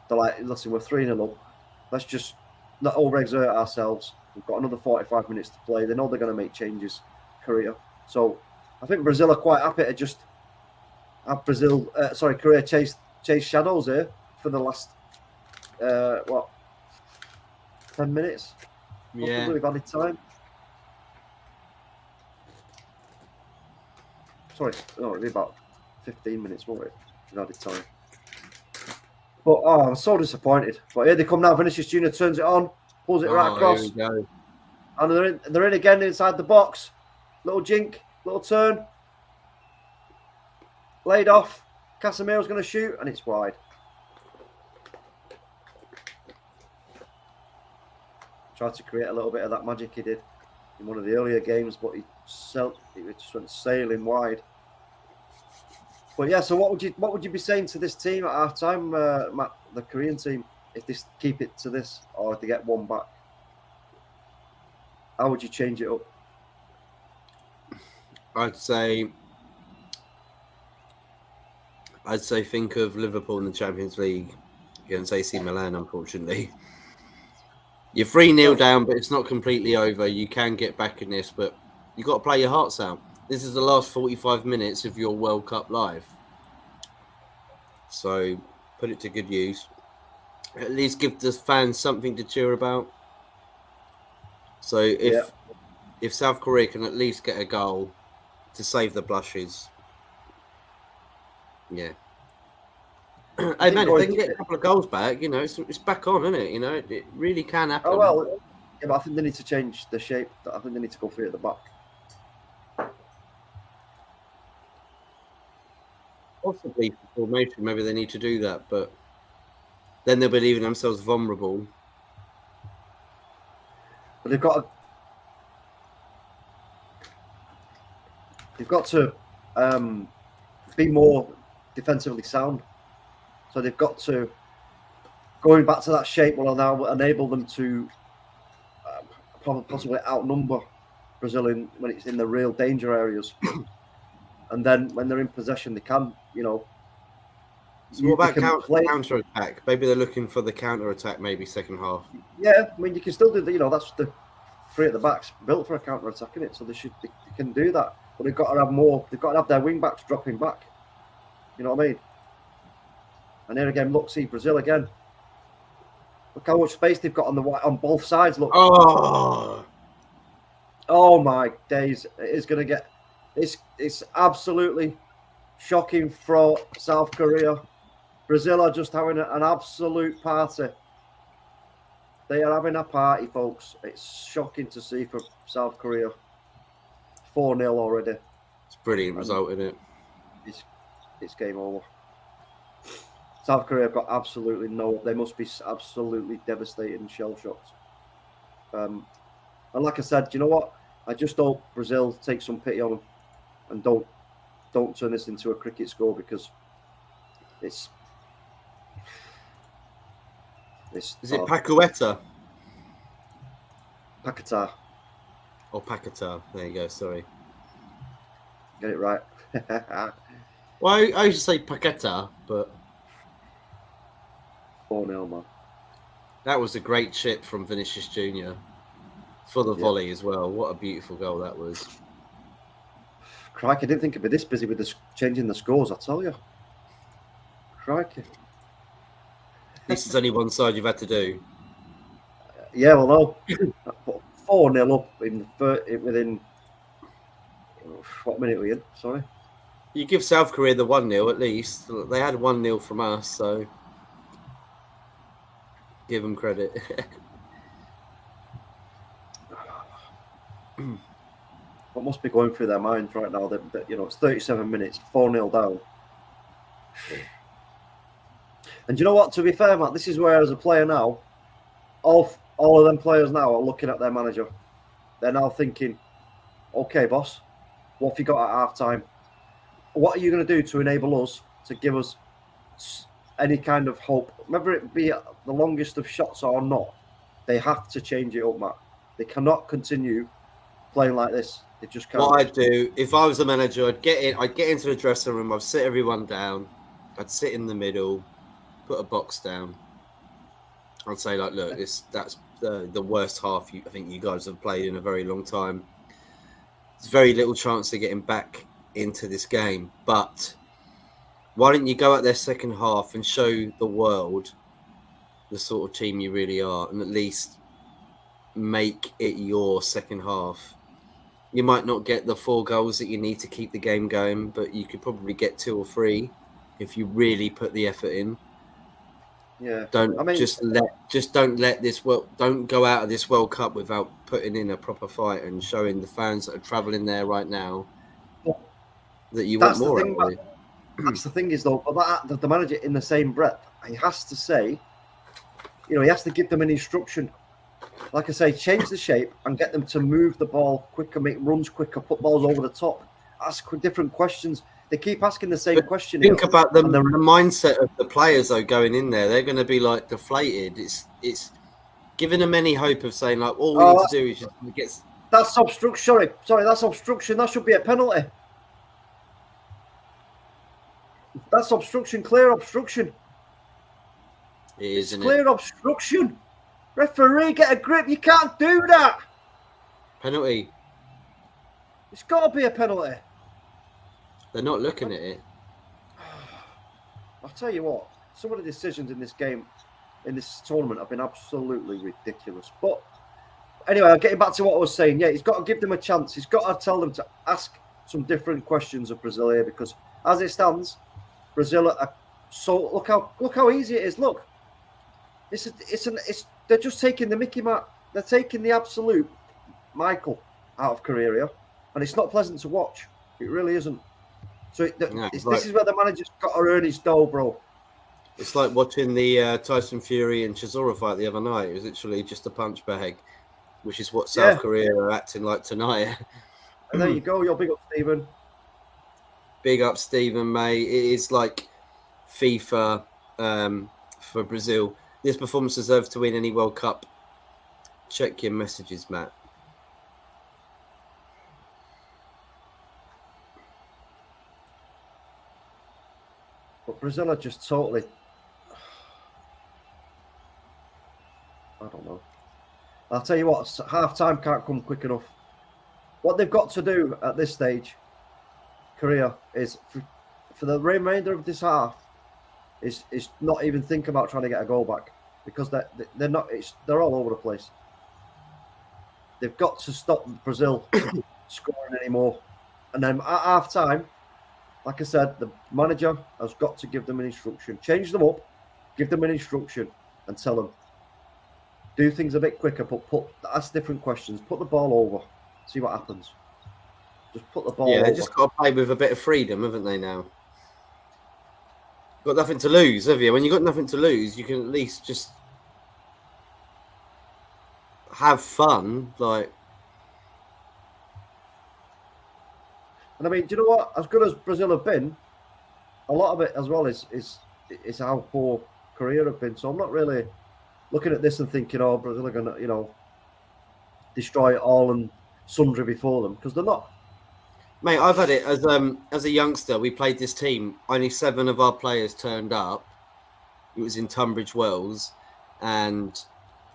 They're like, listen, we're 3-0 up. Let's just not overexert ourselves. We've got another 45 minutes to play. They know they're going to make changes, Korea. So I think Brazil are quite happy to just have Korea chase shadows here for the last, 10 minutes? Yeah. We've added time. Sorry, no, it'll be about 15 minutes, won't it? We've added time. But I'm so disappointed. But here they come now. Vinicius Junior turns it on, pulls it right across. Here we go. And they're in again inside the box. Little jink, little turn. Laid off. Casemiro's going to shoot, and it's wide. Tried to create a little bit of that magic he did in one of the earlier games, but it just went sailing wide. But yeah, so what would you be saying to this team at half time, Matt, the Korean team, if they keep it to this, or if they get one back? How would you change it up? I'd say think of Liverpool in the Champions League against AC Milan, unfortunately. You're 3-0 down, but it's not completely over. You can get back in this, but you've got to play your hearts out. This is the last 45 minutes of your World Cup life. So put it to good use. At least give the fans something to cheer about. So if South Korea can at least get a goal to save the blushes, yeah. Hey man, if they can get a couple of goals back, it's back on, isn't it? It really can happen. Oh well, yeah, but I think they need to change the shape. I think they need to go 3 at the back. Possibly for formation, maybe they need to do that, but then they'll be leaving themselves vulnerable. But they've got to be more defensively sound. So they've got to, going back to that shape will now enable them to possibly outnumber Brazil when it's in the real danger areas. And then when they're in possession, they can, So what about counter attack? Maybe they're looking for the counter attack, maybe second half. Yeah, I mean you can still do that's the 3 at the backs built for a counter attack, isn't it? So they can do that, but they've got to have more. They've got to have their wing backs dropping back. You know what I mean? And here again, look, see Brazil again. Look how much space they've got on both sides. Look. Oh my days! It is going to get. It's absolutely shocking for South Korea. Brazil are just having an absolute party. They are having a party, folks. It's shocking to see for South Korea. 4-0 already. It's a brilliant result, isn't it? It's game over. South Korea have got absolutely they must be absolutely devastated and shell-shocked. And like I said, you know what? I just hope Brazil take some pity on them and don't turn this into a cricket score, because it's... Is it Pacueta? Paquetá. Or Paquetá. There you go, sorry. Get it right. Well, I used to say Paquetá, but... 4-0, man. That was a great chip from Vinicius Jr. for the volley as well. What a beautiful goal that was. Crikey, I didn't think it'd be this busy with changing the scores, I tell you. Crikey. This is only one side you've had to do. Yeah, well, no. 4-0 up within... What minute were you in? Sorry. You give South Korea the 1-0 at least. They had 1-0 from us, so... Give them credit. What must be going through their minds right now? That it's 37 minutes, 4-0 down. And you know what? To be fair, Matt, this is where, as a player now, all of them players now are looking at their manager. They're now thinking, "Okay, boss, what have you got at half time? What are you going to do to enable us to give us any kind of hope, whether it be the longest of shots or not?" They have to change it up, Matt. They cannot continue playing like this. They just can't. What I'd do, if I was the manager, I'd get into the dressing room, I'd sit everyone down, I'd sit in the middle, put a box down. I'd say, like, look, that's the worst half I think you guys have played in a very long time. There's very little chance of getting back into this game, but why don't you go out there second half and show the world the sort of team you really are, and at least make it your second half. You might not get the 4 goals that you need to keep the game going, but you could probably get 2 or 3 if you really put the effort in. Yeah. Don't let this don't go out of this World Cup without putting in a proper fight and showing the fans that are travelling there right now that you want more. That's the thing is, though, but the manager, in the same breath, he has to say, he has to give them an instruction. Like I say, change the shape and get them to move the ball quicker, make runs quicker, put balls over the top. Ask different questions. They keep asking the same question. Think about the mindset of the players, though, going in there. They're going to be, like, deflated. It's giving them any hope of saying, like, all we need to do is just get... That's obstruction. Sorry, that's obstruction. That should be a penalty. That's obstruction, clear obstruction. It is, it's clear obstruction. Referee, get a grip. You can't do that. Penalty. It's got to be a penalty. They're not looking at it. I'll tell you what, some of the decisions in this game, in this tournament, have been absolutely ridiculous. But anyway, getting back to what I was saying, yeah, he's got to give them a chance. He's got to tell them to ask some different questions of Brazil here, because as it stands, Brazil are So look how easy it is. Look, they're just taking the Mickey Mouse. They're taking the absolute Michael out of Korea here, and it's not pleasant to watch. It really isn't. So this is where the manager's got to earn his dough, bro. It's like watching the Tyson Fury and Chisora fight the other night. It was literally just a punch bag, which is what South Korea are acting like tonight. And there you go. You're big up, Stephen. Big up, Stephen, mate. It is like FIFA for Brazil. This performance deserves to win any World Cup. Check your messages, Matt. But Brazil are just totally... I don't know. I'll tell you what, half-time can't come quick enough. What they've got to do at this stage, Korea, is for the remainder of this half, is not even think about trying to get a goal back, because they're not. They're all over the place. They've got to stop Brazil scoring anymore, and then at half time, like I said, the manager has got to give them an instruction, change them up, give them an instruction, and tell them do things a bit quicker, but ask different questions, put the ball over, see what happens. Just put the ball over. They just got to play with a bit of freedom, haven't they, now? Got nothing to lose, have you? When you've got nothing to lose, you can at least just have fun. Like, and I mean, do you know what? As good as Brazil have been, a lot of it as well is how poor Korea have been. So I'm not really looking at this and thinking, oh, Brazil are going to, destroy it all and sundry before them, because they're not. Mate, I've had it as a youngster. We played this team. Only 7 of our players turned up. It was in Tunbridge Wells, and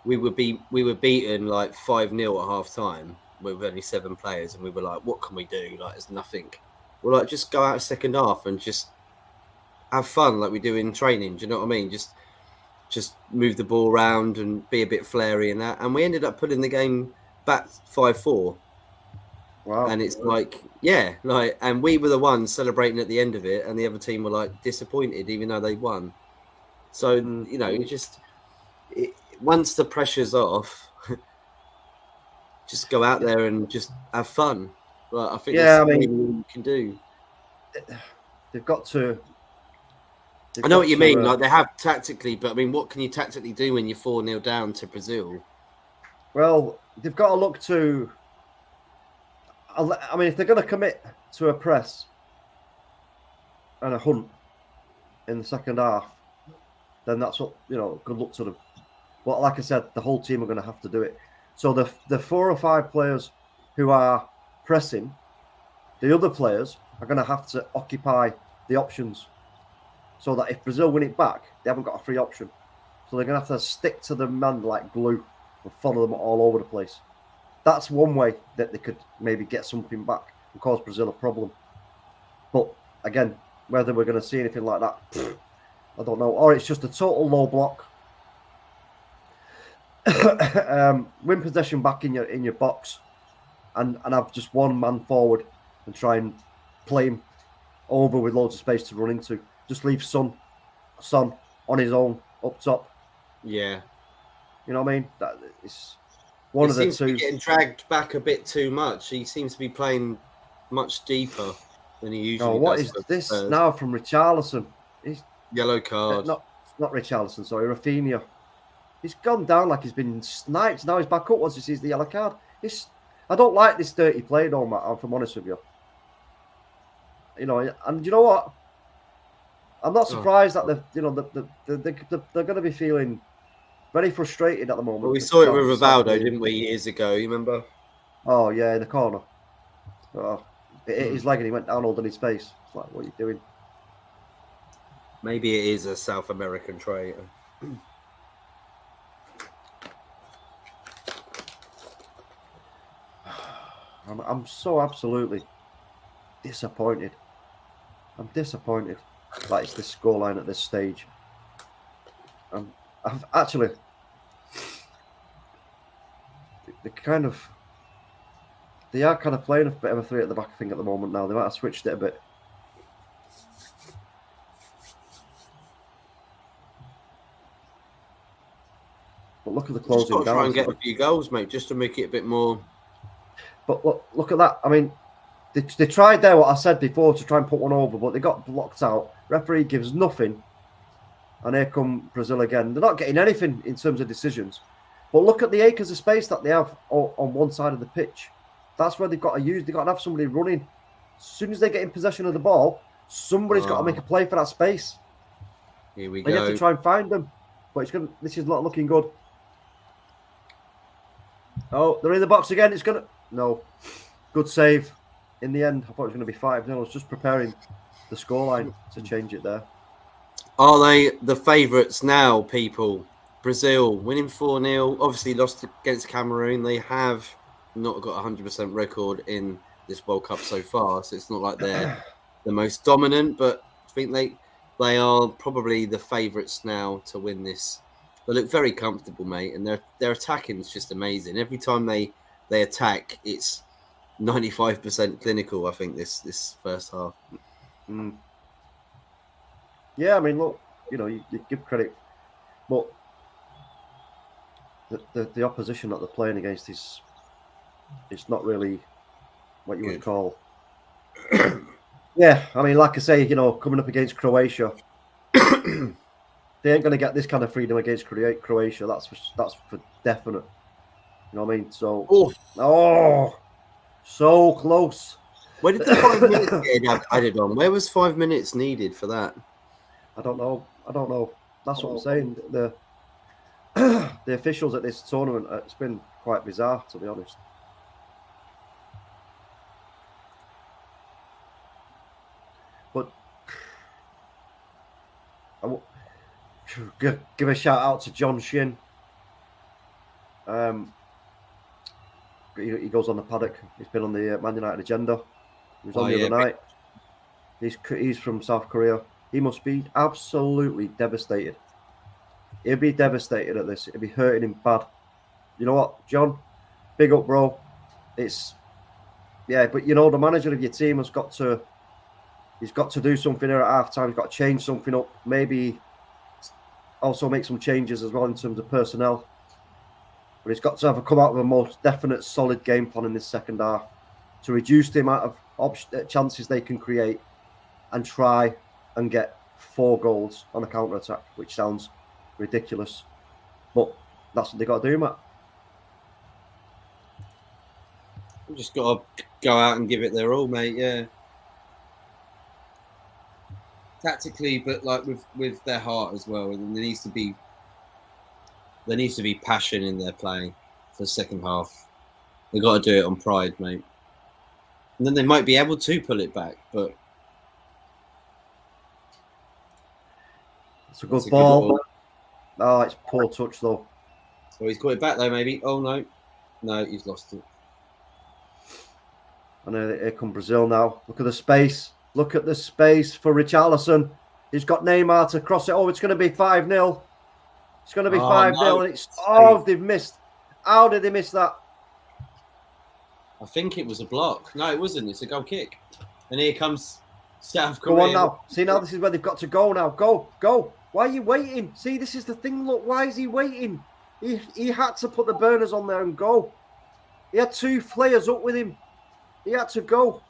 we were beaten like 5-0 at half time with only 7 players, and we were like, what can we do? Like, there's nothing. We're like, just go out second half and just have fun like we do in training. Do you know what I mean? Just move the ball around and be a bit flary and that. And we ended up putting the game back 5-4. Wow. And it's like, and we were the ones celebrating at the end of it, and the other team were like disappointed, even though they won. So, once the pressure's off, just go out there and just have fun. Like, I think that's what you can do. They've got to. I know what you mean. Like, they have tactically, but I mean, what can you tactically do when you're 4-0 down to Brazil? Well, they've got to look to. I mean, if they're going to commit to a press and a hunt in the second half, then that's what, good luck to them. But like I said, the whole team are going to have to do it. So the 4 or 5 players who are pressing, the other players are going to have to occupy the options, so that if Brazil win it back, they haven't got a free option. So they're going to have to stick to the man like glue and follow them all over the place. That's one way that they could maybe get something back and cause Brazil a problem. But again, whether we're going to see anything like that, I don't know. Or it's just a total low block. Win possession back in your box, and have just one man forward and try and play him over with loads of space to run into. Just leave Son on his own up top. Yeah. You know what I mean? That is one of the two. He seems to be getting dragged back a bit too much. He seems to be playing much deeper than he usually does. What is this now from Richarlison? He's yellow card. Not Richarlison, sorry, Rafinha. He's gone down like he's been sniped. Now he's back up once he sees the yellow card. I don't like this dirty play, though, Matt, if I'm honest with you. And you know what? I'm not surprised that they're going to be feeling very frustrated at the moment. Well, we saw it with Rivaldo, didn't we, years ago? You remember? Oh yeah, in the corner. It hit his leg and he went down holding his face. It's like, what are you doing? Maybe it is a South American trait. I'm so absolutely disappointed. I'm disappointed that it's this scoreline at this stage. I've actually they are kind of playing a bit of a 3 at the back thing at the moment now. They might have switched it a bit. But look at the Just closing got to try and down. get a few goals, mate, just to make it a bit more. But look at that. I mean, they tried there what I said before to try and put one over, but they got blocked out. Referee gives nothing. And here come Brazil again. They're not getting anything in terms of decisions. But look at the acres of space that they have on one side of the pitch. That's where they've got to use. They've got to have somebody running. As soon as they get in possession of the ball, somebody's got to make a play for that space. Here we and go. You have to try and find them. But this is not looking good. Oh, they're in the box again. It's going to... No. Good save. In the end, I thought it was going to be 5-0. I was just preparing the scoreline to change it there. Are they the favourites now, people? Brazil winning 4-0. Obviously lost against Cameroon. They have not got a 100% record in this World Cup so far, so it's not like they're the most dominant, but I think they are probably the favourites now to win this. They look very comfortable, mate, and their attacking is just amazing. Every time they attack, it's 95% clinical, I think, this first half. Yeah, I mean, look, you give credit, but the opposition that they're playing against is it's not really what you would call. Yeah, I mean, like I say, coming up against Croatia, they ain't going to get this kind of freedom against Croatia. That's for definite. You know what I mean? So, so close. Where did the 5 minutes get added on? Where was 5 minutes needed for that? I don't know. That's what I'm saying. The officials at this tournament, it's been quite bizarre, to be honest. But I will give a shout out to John Shin. He goes on the paddock. He's been on the Man United agenda. He was on the other night. He's from South Korea. He must be absolutely devastated. He'll be devastated at this. It'll be hurting him bad. You know what, John? Big up, bro. But the manager of your team he's got to do something here at half-time. He's got to change something up. Maybe also make some changes as well in terms of personnel. But he's got to come out with a more definite, solid game plan in this second half to reduce the amount of chances they can create and try and get 4 goals on a counter-attack, which sounds ridiculous. But that's what they got to do, Matt. We just got to go out and give it their all, mate, yeah. Tactically, but like with their heart as well. And there needs to be passion in their play for the second half. They've got to do it on pride, mate. And then they might be able to pull it back, but it's a good ball. Oh, it's poor touch though. So he's got it back though, maybe. Oh no, he's lost it. And here come Brazil now. Look at the space. Look at the space for Richarlison. He's got Neymar to cross it. Oh, it's going to be 5-0. It's going to be 5-0, no. and they've missed. How did they miss that? I think it was a block. No, it wasn't. It's a goal kick. And here comes South Korea. Go on now. See, now this is where they've got to go now. Go. Why are you waiting? See, this is the thing. Look, why is he waiting? He had to put the burners on there and go. He had 2 players up with him. He had to go.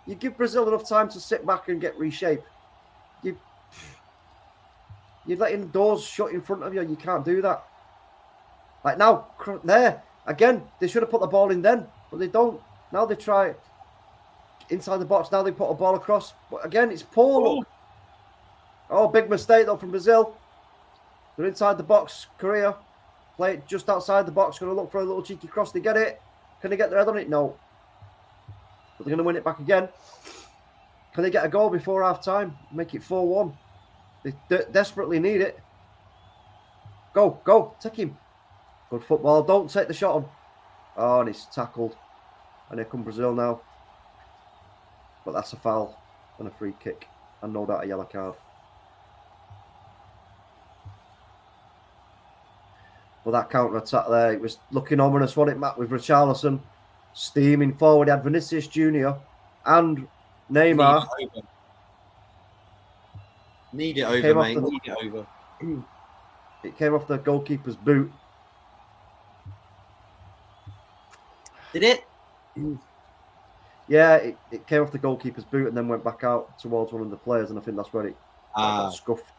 You give Brazil enough time to sit back and get reshaped. You're letting doors shut in front of you. You can't do that. Like now, there. Again, they should have put the ball in then, but they don't. Now they try inside the box. Now they put a ball across. But again, it's poor. Look. Oh, big mistake though from Brazil. They're inside the box. Korea play it just outside the box. Going to look for a little cheeky cross. They get it. Can they get their head on it? No. But they're going to win it back again. Can they get a goal before half time? Make it 4-1. They desperately need it. Go. Take him. Good football. Don't take the shot on. Oh, and it's tackled. And here come Brazil now. But that's a foul and a free kick. And no doubt a yellow card. But that counter-attack there, it was looking ominous, wasn't it, Matt, with Richarlison steaming forward. He had Vinicius Jr. and Neymar. Need it over, mate. Need it over. It came off the goalkeeper's boot. Did it? Yeah, it came off the goalkeeper's boot and then went back out towards one of the players, and I think that's where it got scuffed.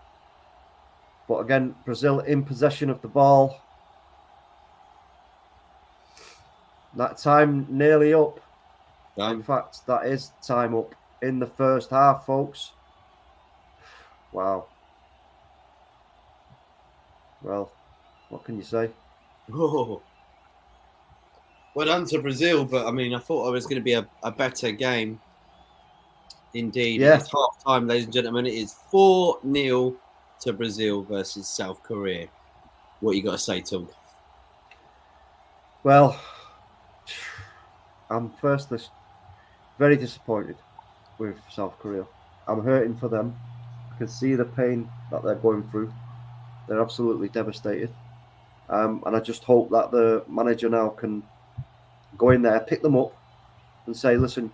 But again, Brazil in possession of the ball. That time nearly up. In fact, that is time up in the first half, folks. Wow. Well, what can you say? Oh. Well done to Brazil, but I mean, I thought it was going to be a better game. Indeed. Yeah. It's half time, ladies and gentlemen. It is 4-0 to Brazil versus South Korea. What you got to say, Tom? Well, I'm firstly very disappointed with South Korea. I'm hurting for them. I can see the pain that they're going through. They're absolutely devastated. And I just hope that the manager now can go in there, pick them up, and say, listen,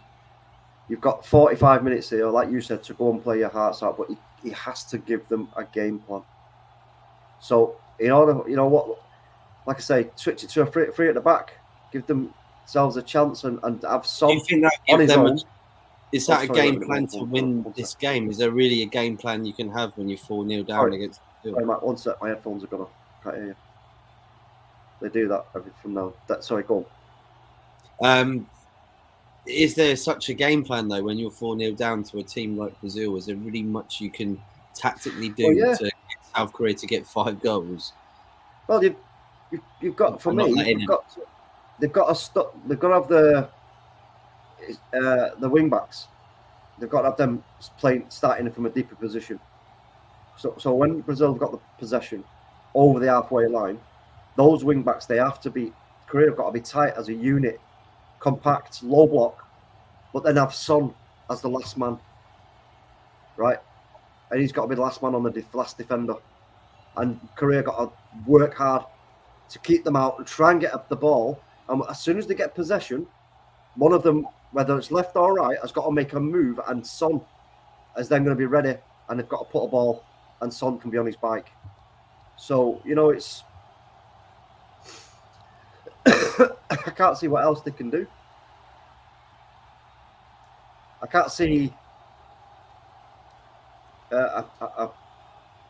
you've got 45 minutes here, like you said, to go and play your hearts out, but he has to give them a game plan. So, in order, you know what, like I say, switch it to a free at the back, give themselves a chance and have some. Do you think that on his own. Is that a game plan to win this game? Is there really a game plan you can have when you're 4-0 down against Brazil? Sorry, Matt, one sec, my headphones are gone off. Can't hear you. They do that from now. Sorry, go on. Is there such a game plan though when you're 4-0 down to a team like Brazil? Is there really much you can tactically do to get South Korea to get 5 goals? Well, you've got for me. They've got to have the wing backs. They've got to have them starting from a deeper position. So when Brazil have got the possession over the halfway line, those wing backs Korea have got to be tight as a unit. Compact, low block, but then have Son as the last man, right? And he's got to be the last man on the last defender. And Korea got to work hard to keep them out and try and get up the ball. And as soon as they get possession, one of them, whether it's left or right, has got to make a move, and Son is then going to be ready, and they've got to put a ball, and Son can be on his bike. So, it's... I can't see what else they can do. I can't see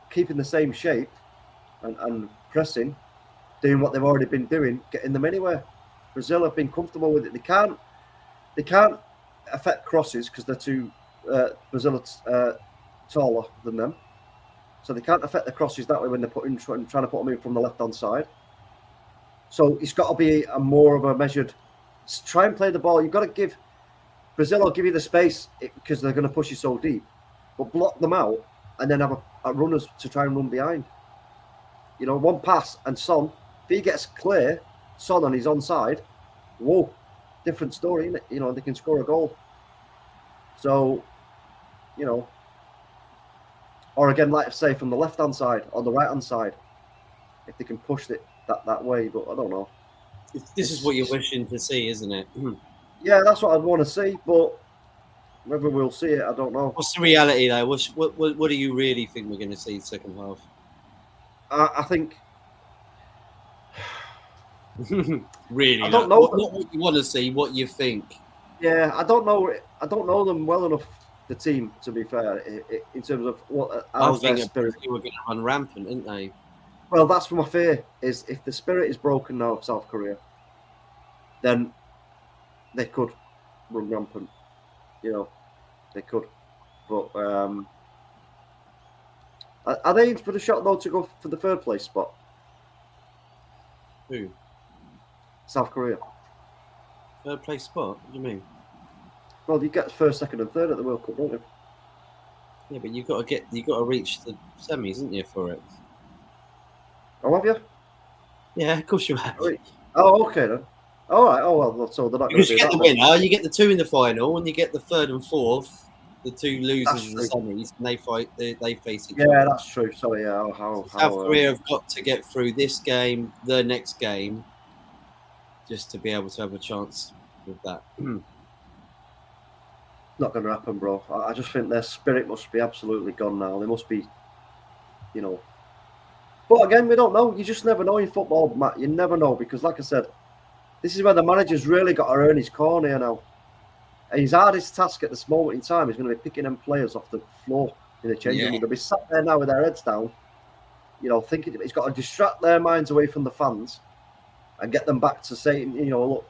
keeping the same shape and pressing, doing what they've already been doing, getting them anywhere. Brazil have been comfortable with it. They can't affect crosses because they're too Brazil are taller than them, so they can't affect the crosses that way when they're trying to put them in from the left hand side. So it's got to be a more of a measured. Try and play the ball. You've got to give Brazil will give you the space because they're going to push you so deep, but block them out and then have a runners to try and run behind. One pass and Son, if he gets clear, Son on his onside, whoa, different story, isn't it? They can score a goal. So, or again, like I say, from the left hand side or the right hand side, if they can push it that way, but I don't know. This is what you're wishing to see, isn't it? Yeah, that's what I'd want to see, but whether we'll see it, I don't know. What's the reality, though? What do you really think we're going to see in the second half? I think... Really? I don't know. Not what you want to see, what you think. Yeah, I don't know. I don't know them well enough, the team, to be fair, in terms of I think their spirit. They were going to run rampant, didn't they? Well, that's my fear, is if the spirit is broken now of South Korea, then they could run rampant. They could. But are they in for the shot, though, to go for the third place spot? Who? South Korea. Third place spot? What do you mean? Well, you get first, second, and third at the World Cup, don't you? Yeah, but you've got to reach the semis, isn't you, for it? Oh, have you? Yeah, of course you have. Oh, okay then. All right. Oh well, so they're not going to do get that. The winner, you get the 2 in the final, and you get the 3rd and 4th, the 2 losers in the semis, and they face each other. Yeah, that's true. Sorry, yeah. South Korea have got to get through this game, the next game, just to be able to have a chance with that. Not going to happen, bro. I just think their spirit must be absolutely gone now. They must be, But again, we don't know. You just never know in football, Matt. You never know because, like I said, This is where the manager's really got to earn his corner here now. And his hardest task at this moment in time is going to be picking them players off the floor in the changing room. They'll be sat there now with their heads down, you know, thinking he's got to distract their minds away from the fans and get them back to saying, you know,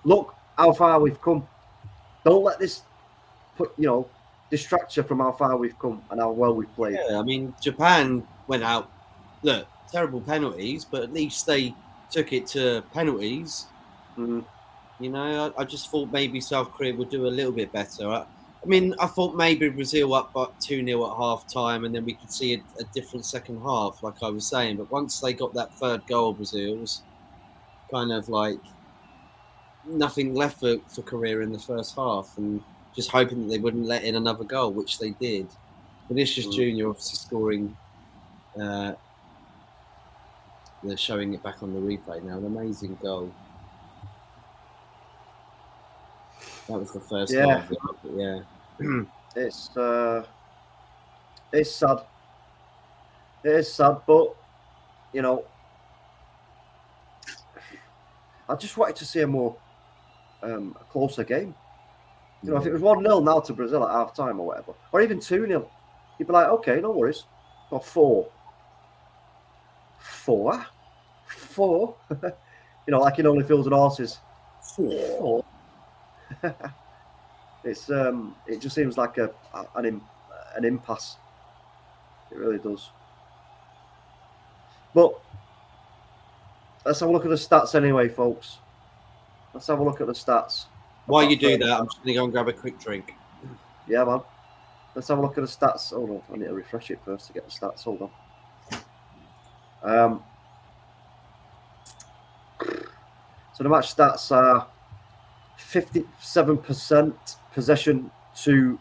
look how far we've come. Don't let this distract you from how far we've come and how well we've played. Yeah, I mean, Japan went out. Look, terrible penalties, but at least they took it to penalties. Mm. You know, I just thought maybe South Korea would do a little bit better. I mean, I thought maybe Brazil up 2-0 at half time, and then we could see a different second half, like I was saying. But once they got that third goal, Brazil's kind of like nothing left for Korea in the first half, and just hoping that they wouldn't let in another goal, which they did. Vinicius Junior obviously scoring. They're showing it back on the replay now. An amazing goal. That was the first goal. Yeah. It's sad. It is sad, but you know, I just wanted to see a more a closer game. You know, if it was 1-0 now to Brazil at half time or whatever, or even 2-0, you'd be like, okay, no worries. Or 4. You know, like in Only Fools and Horses. 4. It's it just seems like an impasse. It really does. But let's have a look at the stats anyway, folks. Let's have a look at the stats. While you do that, I'm just going to go and grab a quick drink. Yeah, man. Let's have a look at the stats. Hold on, I need to refresh it first to get the stats. Hold on. So the match stats are 57% possession to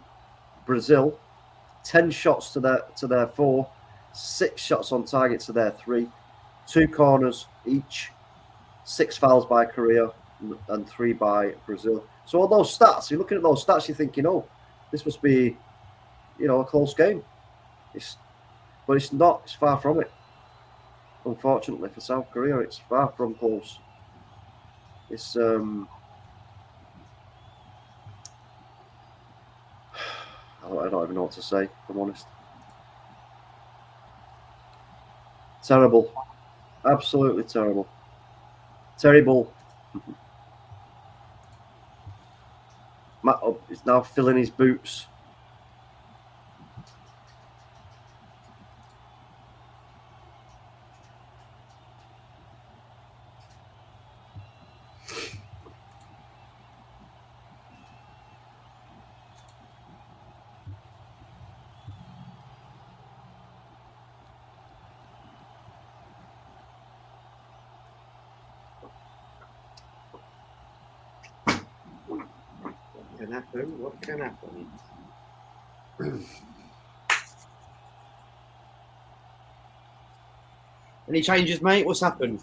Brazil, 10 shots to their 4, 6 shots on target to their 3, 2 corners each, 6 fouls by Korea and 3 by Brazil. So all those stats, you're looking at those stats, you're thinking, oh, this must be, you know, a close game. But it's not. It's far from it. Unfortunately for South Korea, it's far from close. It's I don't even know what to say, if I'm honest. Terrible. Absolutely terrible. Terrible. Matt is now filling his boots. What can happen? Any changes, mate? What's happened?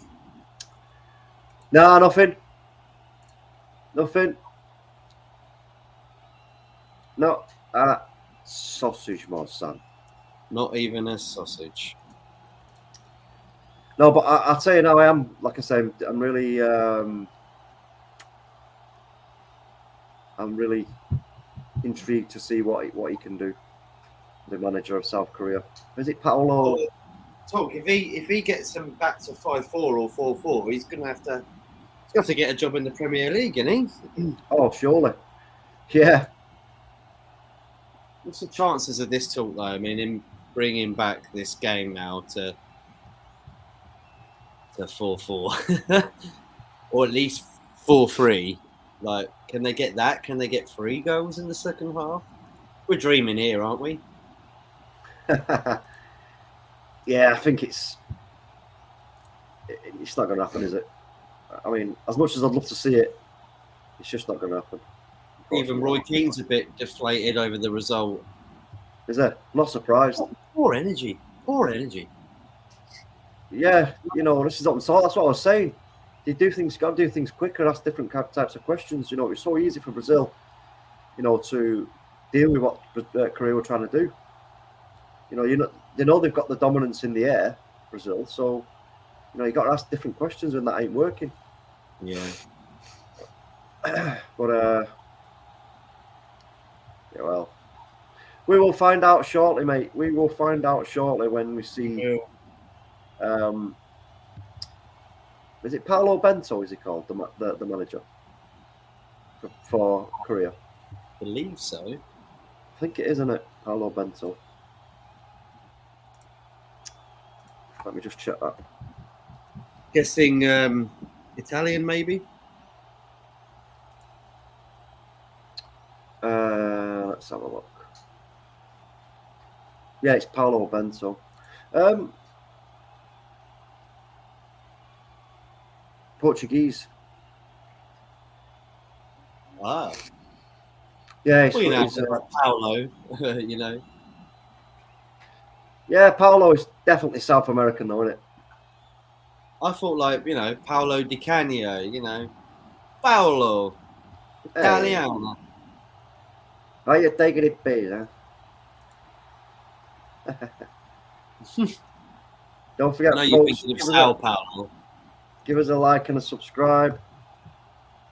No, nothing. No, sausage, my son. Not even a sausage. No, but I'll tell you now, I am, like I say, I'm really intrigued to see what he can do. The manager of South Korea. Is it Paolo? Talk, if he gets them back to 5-4 or 4-4, he's gonna have to get a job in the Premier League, isn't he? Oh, surely. Yeah. What's the chances of this talk, though? I mean, him bringing back this game now to 4-4, or at least 4-3. Like, can they get that? Can they get 3 goals in the second half? We're dreaming here, aren't we? Yeah, I think it's not going to happen, is it? I mean, as much as I'd love to see it, it's just not going to happen. Even Roy Keane's a bit deflated over the result. Is it? Not surprised. Poor energy. Yeah, you know, this is what that's what I was saying. Got to do things quicker, ask different types of questions. You know, it's so easy for Brazil, you know, to deal with what Korea were trying to do. You know, they know they've got the dominance in the air, Brazil. So, you know, you got to ask different questions when that ain't working. Yeah. But yeah, well, we will find out shortly, mate. We will find out shortly when we see. Is it Paolo Bento? Is he called the manager for Korea? I believe so. I think it is, isn't it? Paolo Bento. Let me just check that. Guessing Italian, maybe. Let's have a look. Yeah, it's Paolo Bento. Portuguese. Ah. Yeah, Well, you know, Paolo, you know. Yeah, Paolo is definitely South American, though, isn't it? I thought, like, you know, Paolo Di Canio, you know. Paolo. Italiano. How you taking it, Peter? Don't forget, I know you're folks, thinking of Sao Paulo. Give us a like and a subscribe.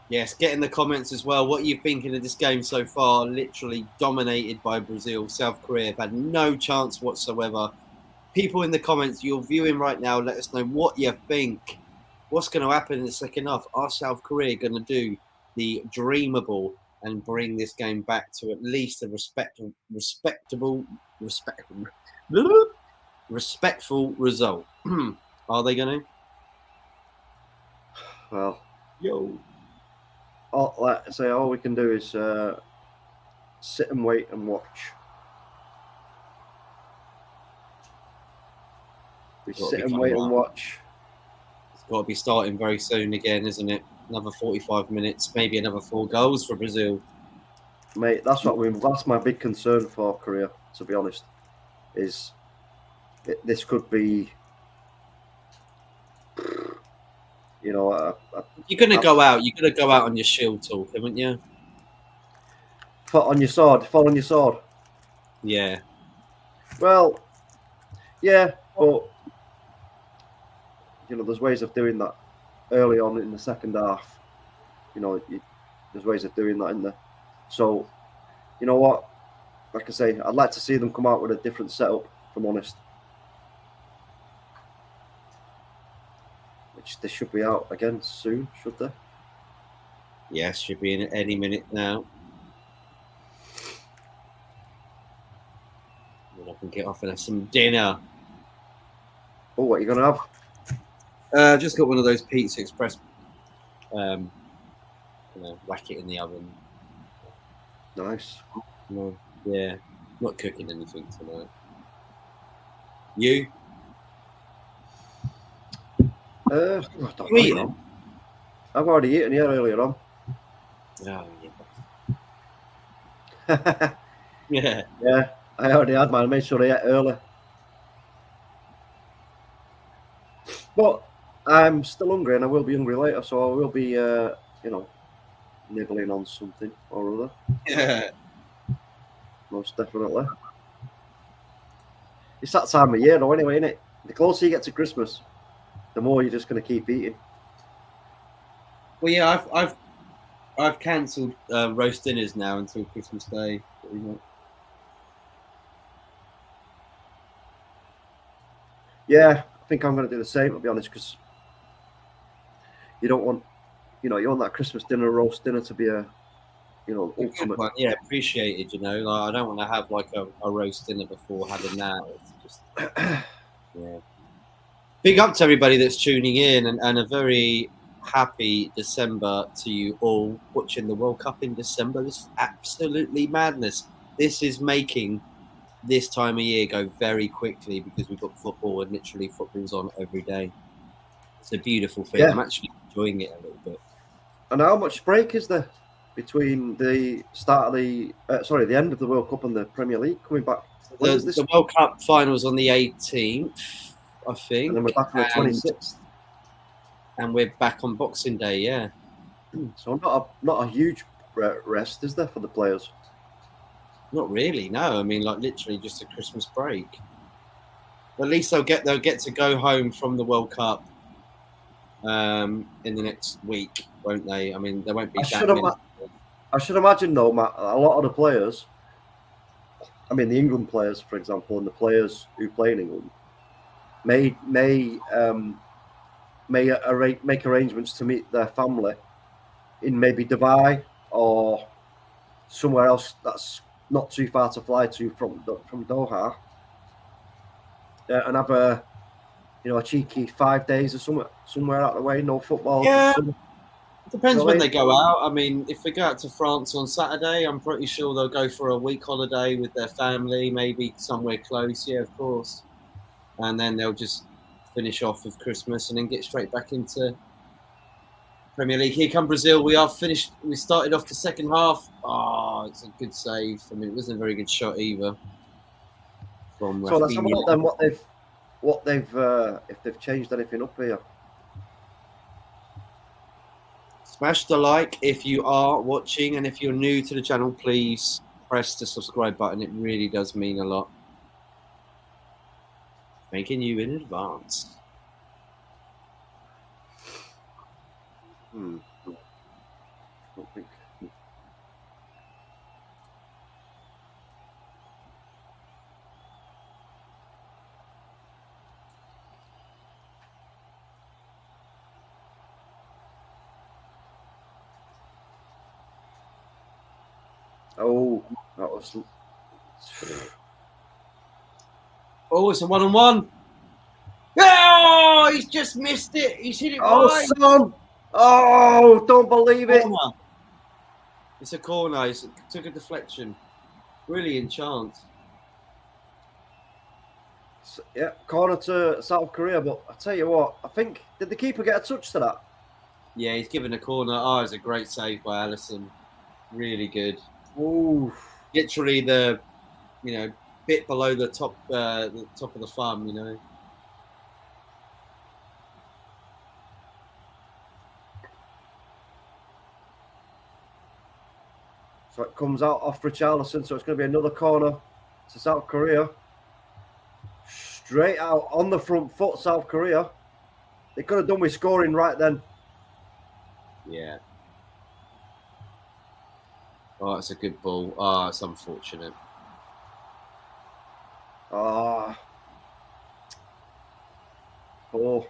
Yes, get in the comments as well. What are you thinking of this game so far? Literally dominated by Brazil. South Korea have had no chance whatsoever. People in the comments, you're viewing right now, let us know what you think. What's going to happen in the second half? Are South Korea going to do the dreamable and bring this game back to at least a respectful result? Are they going to? Well, yo. Like I say, all we can do is sit and wait and watch. We sit and wait and watch. It's got to be starting very soon again, isn't it? Another 45 minutes, maybe another 4 goals for Brazil. Mate, that's my big concern for Korea, to be honest. Is this could be, you know, you're going to go out. You're going to go out on your shield talk, haven't you? Fall on your sword. Yeah. Well, yeah, but you know, there's ways of doing that early on in the second half. You know, there's ways of doing that in there. So, you know what? Like I say, I'd like to see them come out with a different setup, if I'm honest. Which they should be out again soon, should they? Yes, should be in at any minute now. Then I can get off and have some dinner. Oh, what are you going to have? Just got one of those Pizza Express. You know, whack it in the oven. Nice. No, yeah, not cooking anything tonight. You? I don't know. I've already eaten here earlier on. Oh, yeah. Yeah. Yeah, I already had mine. I made sure I ate early. But I'm still hungry, and I will be hungry later, so I will be, you know, nibbling on something or other. Yeah. Most definitely. It's that time of year, though, anyway, isn't it? The closer you get to Christmas, the more you're just going to keep eating. Well, yeah, I've cancelled roast dinners now until Christmas Day. Yeah, I think I'm going to do the same, to be honest, because you don't want, you know, you want that Christmas dinner, roast dinner to be a, you know, ultimate. One. Yeah, appreciated, you know. Like, I don't want to have like a roast dinner before having that. It's just, yeah. Big up to everybody that's tuning in, and a very happy December to you all watching the World Cup in December. This is absolutely madness. This is making this time of year go very quickly because we've got football, and literally football's on every day. It's a beautiful thing. Yeah. I'm actually enjoying it a little bit. And how much break is there between the start of the the end of the World Cup and the Premier League coming back? The World Cup finals on the 18th, I think, and then we're back on the 26th, and we're back on Boxing Day. Yeah. So not a huge rest, is there, for the players? Not really. No, I mean, like literally just a Christmas break. At least they'll get to go home from the World Cup in the next week, won't they? I mean, there won't be I that should, many. I should imagine, though, Matt, a lot of the players, I mean, the England players, for example, and the players who play in England, may make arrangements to meet their family in maybe Dubai or somewhere else that's not too far to fly to from Doha, and have a cheeky 5 days or somewhere out of the way, no football, Yeah, just some. it depends You know when what I they mean? go out. I mean, if they go out to France on Saturday, I'm pretty sure they'll go for a week holiday with their family, maybe somewhere close. Yeah, of course. And then they'll just finish off with Christmas and then get straight back into Premier League. Here come Brazil. We are finished. We started off the second half. Oh, it's a good save. I mean, it wasn't a very good shot either from So let's have a Rafinha. look then what they've if they've changed anything up here. Smash the like if you are watching, and if you're new to the channel, please press the subscribe button. It really does mean a lot. Thanking you in advance. Don't think. Oh, that was. Oh, it's a one-on-one. Oh, he's just missed it. He's hit it Oh, wide. son! Oh, don't believe it! Corner. It's a corner. It took a deflection. Brilliant chance. Yeah, corner to South Korea, but I tell you what, I think did the keeper get a touch to that? Yeah, he's given a corner. Oh, it's a great save by Alisson. Really good. Ooh. Literally the, bit below the top of the thumb. So it comes out off Richarlison, so it's going to be another corner to South Korea. Straight out on the front foot, South Korea. They could have done with scoring right then. Yeah. Oh, it's a good ball. Oh, it's unfortunate. Ah. Oh.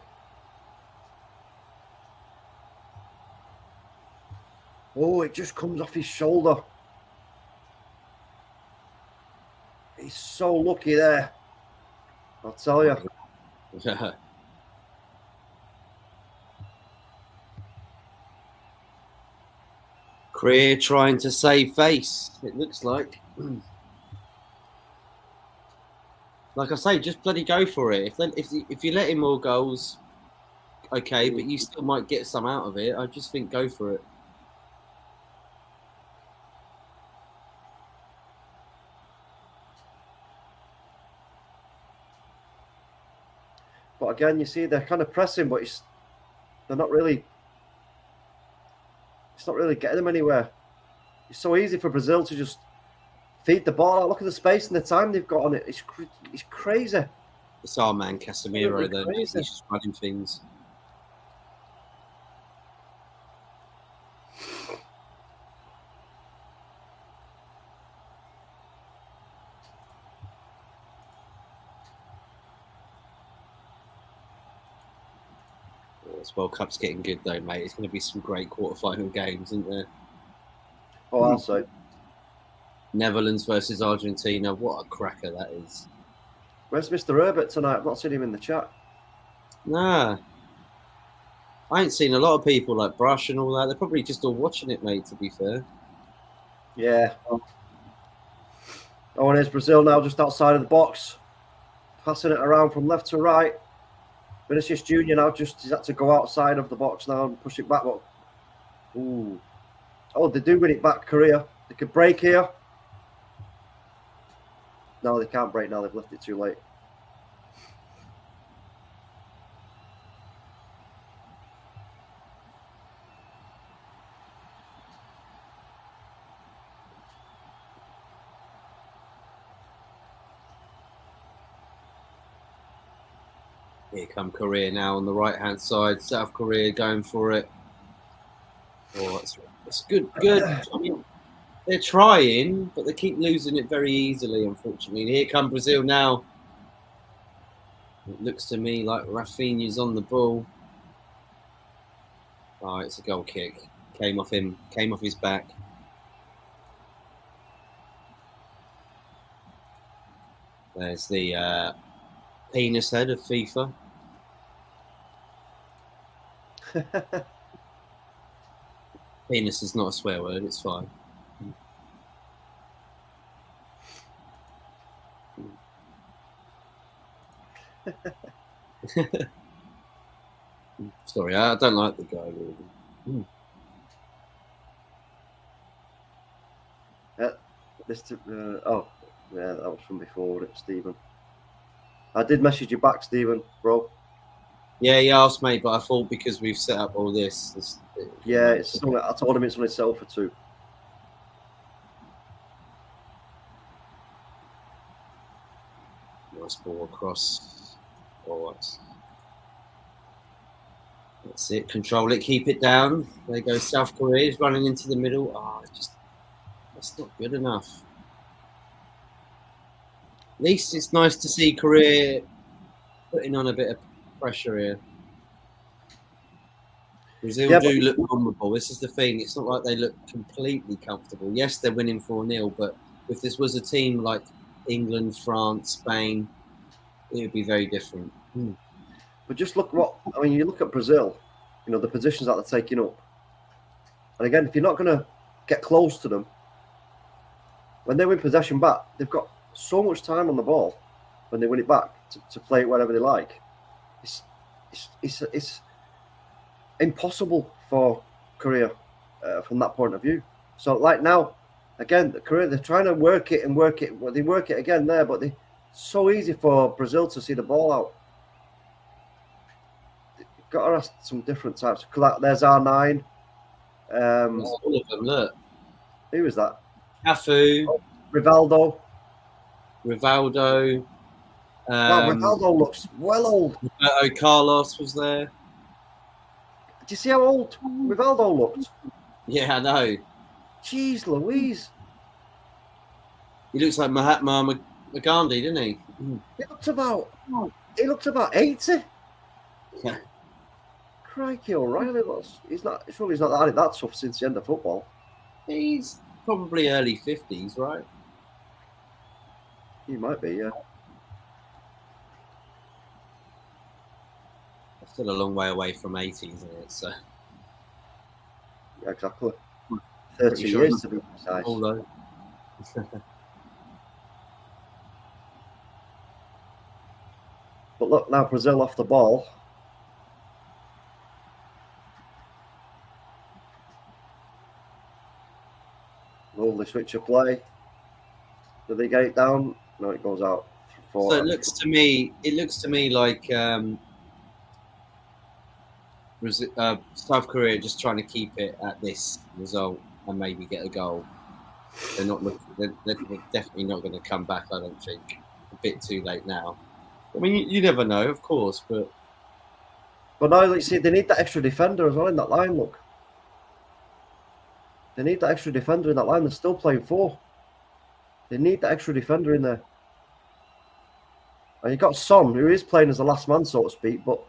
Oh, it just comes off his shoulder. He's so lucky there. I'll tell you. Korea trying to save face, it looks like. Like I say, just bloody go for it. If you let in more goals, okay, but you still might get some out of it. I just think go for it. But again, you see they're kind of pressing, but they're not really. It's not really getting them anywhere. It's so easy for Brazil to just feed the ball out. Look at the space and the time they've got on it. It's crazy. It's our man Casemiro, though. He's Crazy. just running things. This World Cup's getting good, though, mate. It's going to be some great quarterfinal games, isn't there? Oh, I'll say. Netherlands versus Argentina. What a cracker that is. Where's Mr. Herbert tonight? I've not seen him in the chat. Nah. I ain't seen a lot of people like Brush and all that. They're probably just all watching it, mate, to be fair. Yeah. Oh, and there's Brazil now just outside of the box. Passing it around from left to right. Vinicius Jr. now he's had to go outside of the box now and push it back. But, ooh. Oh, they do win it back, Korea. They could break here. No, they can't break now. They've left it too late. Here come Korea now on the right-hand side. South Korea going for it. Oh, it's good. I mean, they're trying, but they keep losing it very easily, unfortunately. And here come Brazil now. It looks to me like Rafinha's on the ball. Oh, it's a goal kick. Came off him. Came off his back. There's the penis head of FIFA. Penis is not a swear word. It's fine. Sorry, I don't like the guy really. Oh, yeah, that was from before, Stephen. I did message you back, Stephen, bro. Yeah, he asked me, but I thought because we've set up all this. Yeah, I told him it's on itself for 2. Nice ball across. Oh, that's it. Control it. Keep it down. There goes South Korea. He's running into the middle. Oh, that's not good enough. At least it's nice to see Korea putting on a bit of pressure here. Brazil do look vulnerable. This is the thing. It's not like they look completely comfortable. Yes, they're winning 4-0, but if this was a team like England, France, Spain, it would be very different. But just look you look at Brazil, the positions that they're taking up. And again, if you're not going to get close to them, when they win possession back, they've got so much time on the ball when they win it back to play it wherever they like. It's impossible for Korea from that point of view. So like now, again, Korea, they're trying to work it. Well, they work it again there, but it's so easy for Brazil to see the ball out. You've got to ask some different types. There's R9. All of them, look. Who was that? Cafu. Rivaldo. Rivaldo. Wow, Rivaldo looks well old. Roberto Carlos was there. Do you see how old Rivaldo looked? Yeah, I know. Jeez Louise. He looks like Mahatma Gandhi, didn't he? He looks about 80. Yeah. Crikey O'Reilly he's not that tough since the end of football. He's probably early 50s, right? He might be, yeah. Still a long way away from 80s, isn't it? So yeah, exactly. 30 years to be precise. But look, now Brazil off the ball. Lovely switch of play. Do they get it down? No, it goes out. So it looks to me like South Korea just trying to keep it at this result and maybe get a goal. They're not looking. They're definitely not going to come back. I don't think. A bit too late now. I mean, you never know, of course, but now let's see. They need that extra defender as well in that line. Look, they need that extra defender in that line. They're still playing 4. They need that extra defender in there. And you've got Son, who is playing as the last man, so to speak, but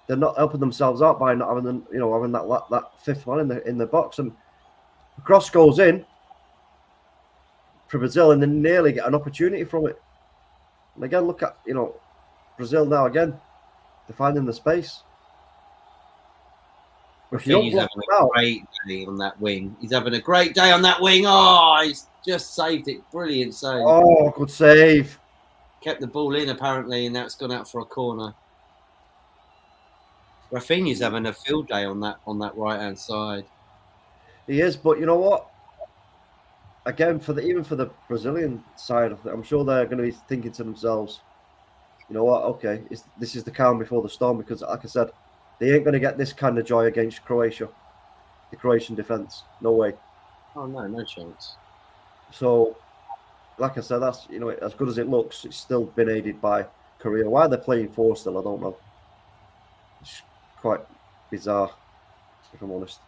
they're not helping themselves out by not having them, having that 5th man in the box. And the cross goes in for Brazil, and they nearly get an opportunity from it. And again, look at Brazil now again. They're finding the space. If he's having a great day on that wing. He's having a great day on that wing. Oh, he's just saved it. Brilliant save. Oh, good save. Kept the ball in, apparently, and now it's gone out for a corner. Rafinha's having a field day on that right-hand side. He is, but you know what? Again, even for the Brazilian side of it, I'm sure they're going to be thinking to themselves, you know what? Okay, this is the calm before the storm, because, like I said, they ain't going to get this kind of joy against Croatia, the Croatian defence. No way. Oh no, no chance. So, like I said, that's as good as it looks. It's still been aided by Korea. Why they're playing 4 still, I don't know. It's quite bizarre, if I'm honest.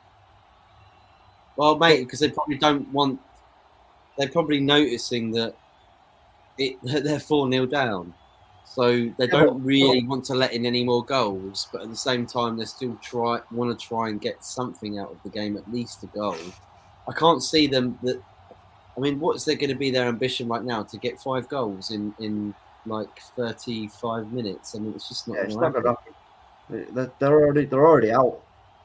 Well, mate, because they probably don't want. They're probably noticing that they're 4-0 down, so they don't really want to let in any more goals. But at the same time, they still want to try and get something out of the game, at least a goal. I can't see them. I mean, what's going to be their ambition right now to get 5 goals in like 35 minutes? I mean, it's just not going to happen. They're already out.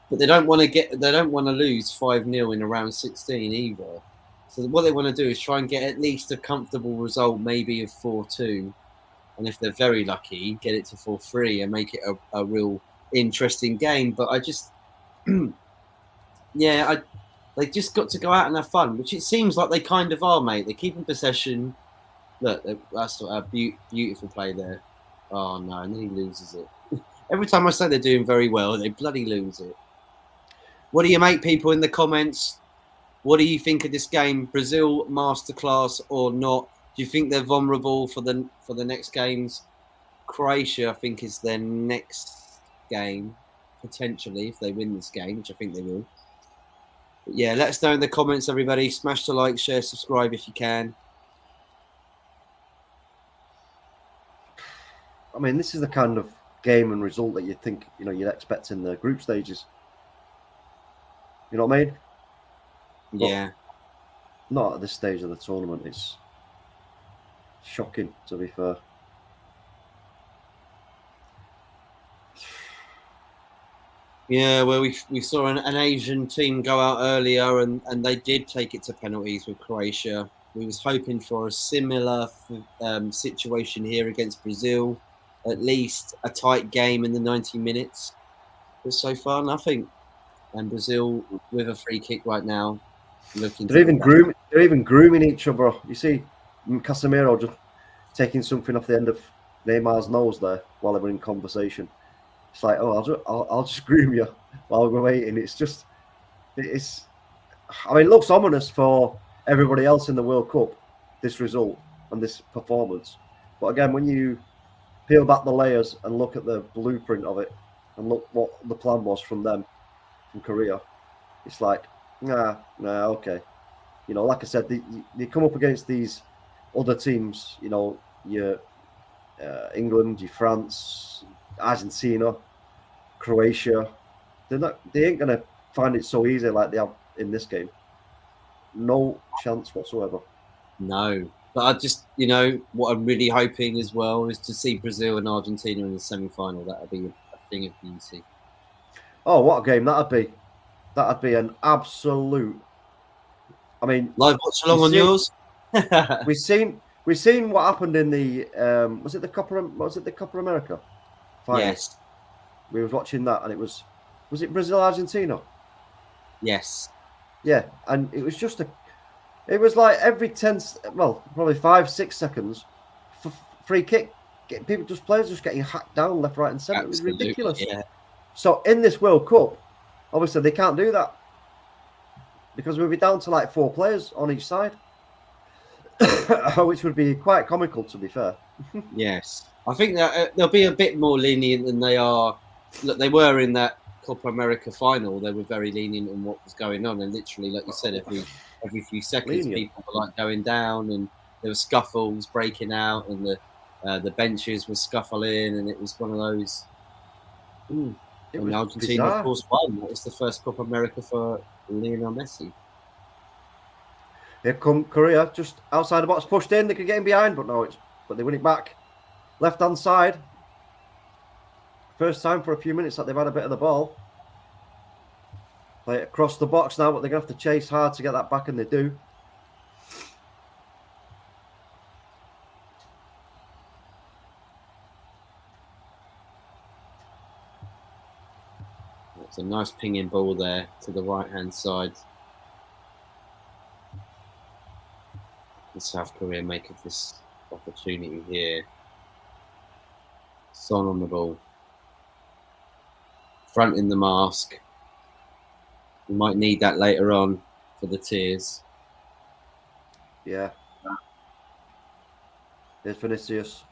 But they don't want to lose 5-0 in around 16 either. So what they want to do is try and get at least a comfortable result, maybe of 4-2, and if they're very lucky, get it to 4-3 and make it a real interesting game. But I just, they just got to go out and have fun, which it seems like they kind of are, mate. They're keeping possession. Look, that's a beautiful play there. Oh no, and then he loses it. Every time I say they're doing very well, they bloody lose it. What do you make, people, in the comments? What do you think of this game? Brazil masterclass or not? Do you think they're vulnerable for the next games? Croatia, I think, is their next game, potentially, if they win this game, which I think they will. But yeah, let us know in the comments, everybody. Smash the like, share, subscribe if you can. I mean, this is the kind of game and result that you think, you'd expect in the group stages. You know what I mean? Yeah. But not at this stage of the tournament. It's shocking, to be fair. Yeah, well, we saw an Asian team go out earlier, and they did take it to penalties with Croatia. We was hoping for a similar situation here against Brazil, at least a tight game in the 90 minutes. But so far, nothing. And Brazil with a free kick right now. They're even grooming each other. You see, Casemiro just taking something off the end of Neymar's nose there while they were in conversation. It's like, oh, I'll just groom you while we're waiting. I mean, it looks ominous for everybody else in the World Cup, this result and this performance. But again, when you peel back the layers and look at the blueprint of it and look what the plan was from them, from Korea, it's like, nah, okay. Like I said, they come up against these other teams, your England, your France, Argentina, Croatia. They ain't gonna find it so easy like they have in this game. No chance whatsoever. No. But I just, what I'm really hoping as well is to see Brazil and Argentina in the semi-final. That would be a thing of beauty. Oh, what a game that'd be. That'd be an absolute. I mean, live watch-along on yours. We've seen what happened in the was it the Copa America final? Yes. We were watching that, and was it Brazil Argentina? Yes. Yeah, and it was just it was like every 10, probably 5-6 seconds, free kick. Players just getting hacked down left, right, and centre. It was ridiculous. Yeah. So in this World Cup, obviously they can't do that because we'll be down to like 4 players on each side, which would be quite comical, to be fair. Yes, I think that they'll be a bit more lenient than they are. Look, they were in that Copa America final. They were very lenient on what was going on, and literally, like you said, every few seconds, people were like going down, and there were scuffles breaking out, and the benches were scuffling, and it was one of those. And Argentina, of course, won. It was the first Copa America for Lionel Messi. Here come Korea, just outside the box, pushed in. They could get him behind, but they win it back. Left hand side. First time for a few minutes that they've had a bit of the ball. Play it across the box now, but they're going to have to chase hard to get that back, and they do. It's a nice pinging ball there to the right-hand side. And South Korea make of this opportunity here. Son on the ball. Front in the mask. We might need that later on for the tears. Yeah. There's Vinicius.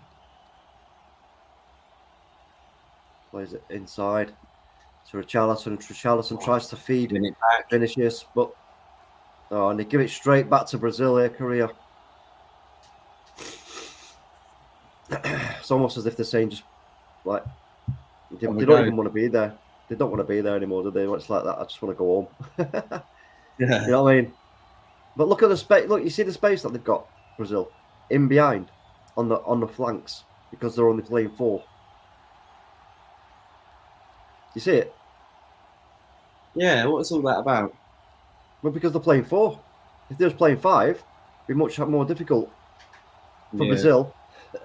Plays it inside to Richarlison. Richarlison tries to feed Win it back. Vinicius, but and they give it straight back to Brazil here, Korea. It's almost as if they're saying just like they don't even want to be there. They don't want to be there anymore, do they? It's like that. I just want to go home. Yeah. You know what I mean? But look at the space. Look, you see the space that they've got, Brazil, in behind, on the flanks, because they're only playing 4. You see it? Yeah. What's all that about? Well, because they're playing 4. If they was playing 5, it'd be much more difficult for Brazil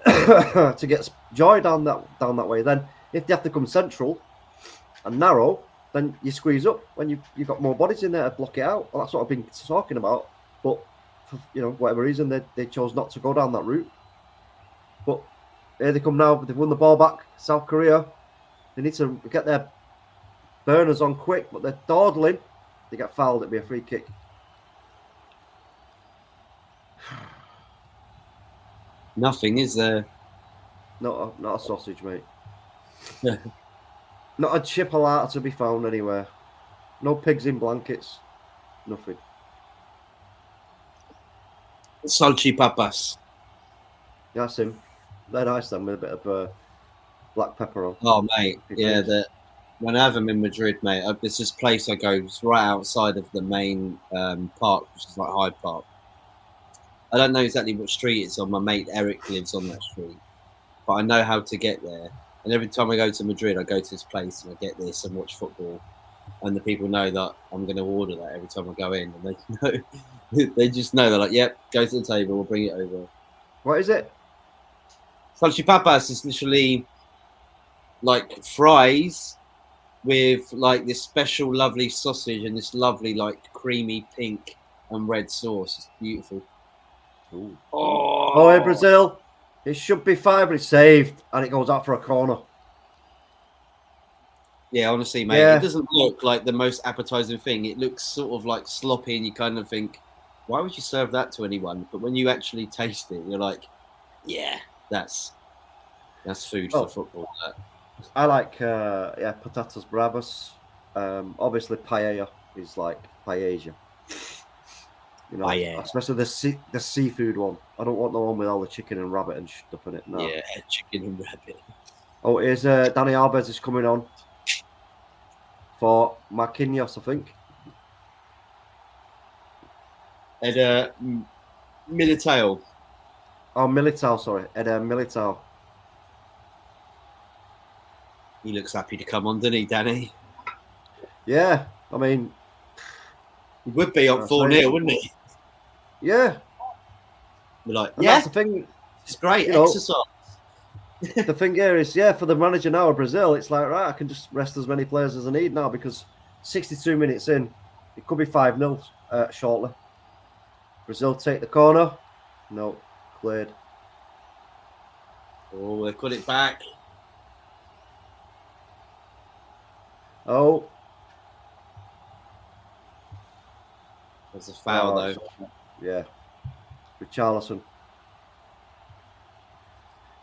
to get joy down that way. Then, if they have to come central and narrow, then you squeeze up when you've got more bodies in there to block it out. Well, that's what I've been talking about. But for whatever reason, they chose not to go down that route. But here they come now. They've won the ball back. South Korea. They need to get their burners on quick, but they're dawdling. They get fouled. It'd be a free kick. Nothing, is there? Not a sausage, mate. Not a chipolata to be found anywhere. No pigs in blankets. Nothing. Salchipapas. That's him. They're nice then with a bit of black pepper on. Oh, mate. Yeah, when I have them in Madrid, mate, there's this place I go. It's right outside of the main park, which is like Hyde Park. I don't know exactly what street it's on. My mate Eric lives on that street, but I know how to get there. And every time I go to Madrid, I go to this place and I get this and watch football. And the people know that I'm going to order that every time I go in, and they know. They just know. They're like, "Yep, go to the table. We'll bring it over." What is it? Salchipapas is literally like fries with like this special lovely sausage and this lovely like creamy pink and red sauce. It's beautiful. Ooh. Oh, hey, Brazil. It should be 5, but it's saved, and it goes out for a corner. Yeah, honestly, mate, It doesn't look like the most appetizing thing. It looks sort of like sloppy, and you kind of think, why would you serve that to anyone? But when you actually taste it, you're like, yeah, that's food for football. I like patatas bravas. Obviously paella is like paella. Especially the seafood one. I don't want the one with all the chicken and rabbit and stuff in it. No. Yeah, chicken and rabbit. Oh, here's Danny Alves is coming on for Marquinhos, I think. And Militao. Oh, Militao, sorry. Militao. He looks happy to come on, doesn't he, Danny? Yeah, I mean... He would be on 4-0, wouldn't he? Yeah. We're like, and that's the thing. It's great exercise. The thing here is, for the manager now of Brazil, it's like, right, I can just rest as many players as I need now because 62 minutes in, it could be 5-0 shortly. Brazil take the corner. No, cleared. Oh, they cut it back. Oh. There's a foul, though. Yeah. Richarlison.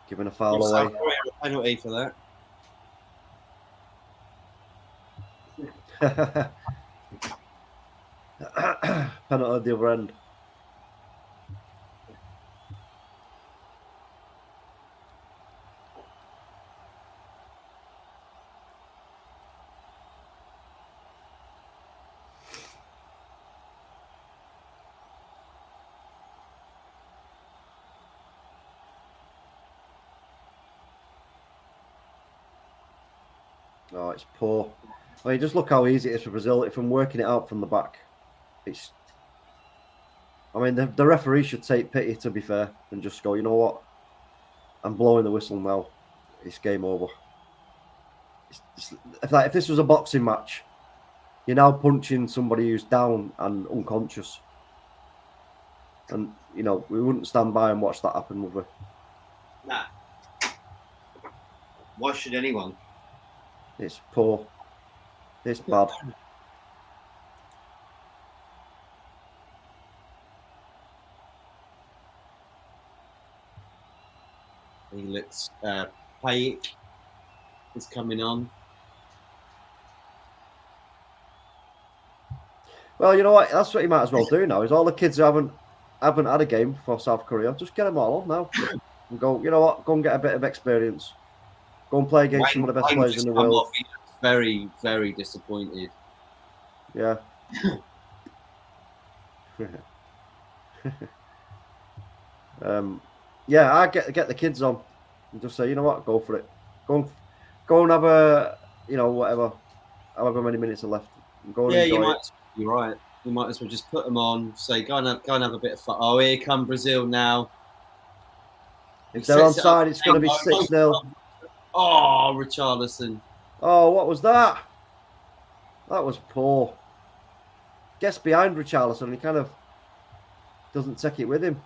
Giving a foul away. A penalty for that. Penalty at the other end. Oh, it's poor. I mean, just look how easy it is for Brazil if I'm working it out from the back. I mean, the referee should take pity, to be fair, and just go, you know what? I'm blowing the whistle now. It's game over. If this was a boxing match, you're now punching somebody who's down and unconscious. And, we wouldn't stand by and watch that happen, would we? Nah. Why should anyone? It's poor. It's bad. He looks Payet. is coming on. Well, you know what? That's what you might as well do now. Is all the kids who haven't had a game for South Korea, just get them all on now and go. You know what? Go and get a bit of experience. Go and play against some of the best players in the world. He looks very, very disappointed. Yeah. Yeah, I get the kids on and just say, you know what, go for it. Go and have a, whatever, however many minutes are left. Go and enjoy it. You're right. You might as well just put them on. Say, go and have a bit of fun. Oh, here come Brazil now. If they're onside, it's going to be 6-0. Oh, Richarlison. Oh, what was that? That was poor. Gets behind Richarlison and he kind of doesn't take it with him.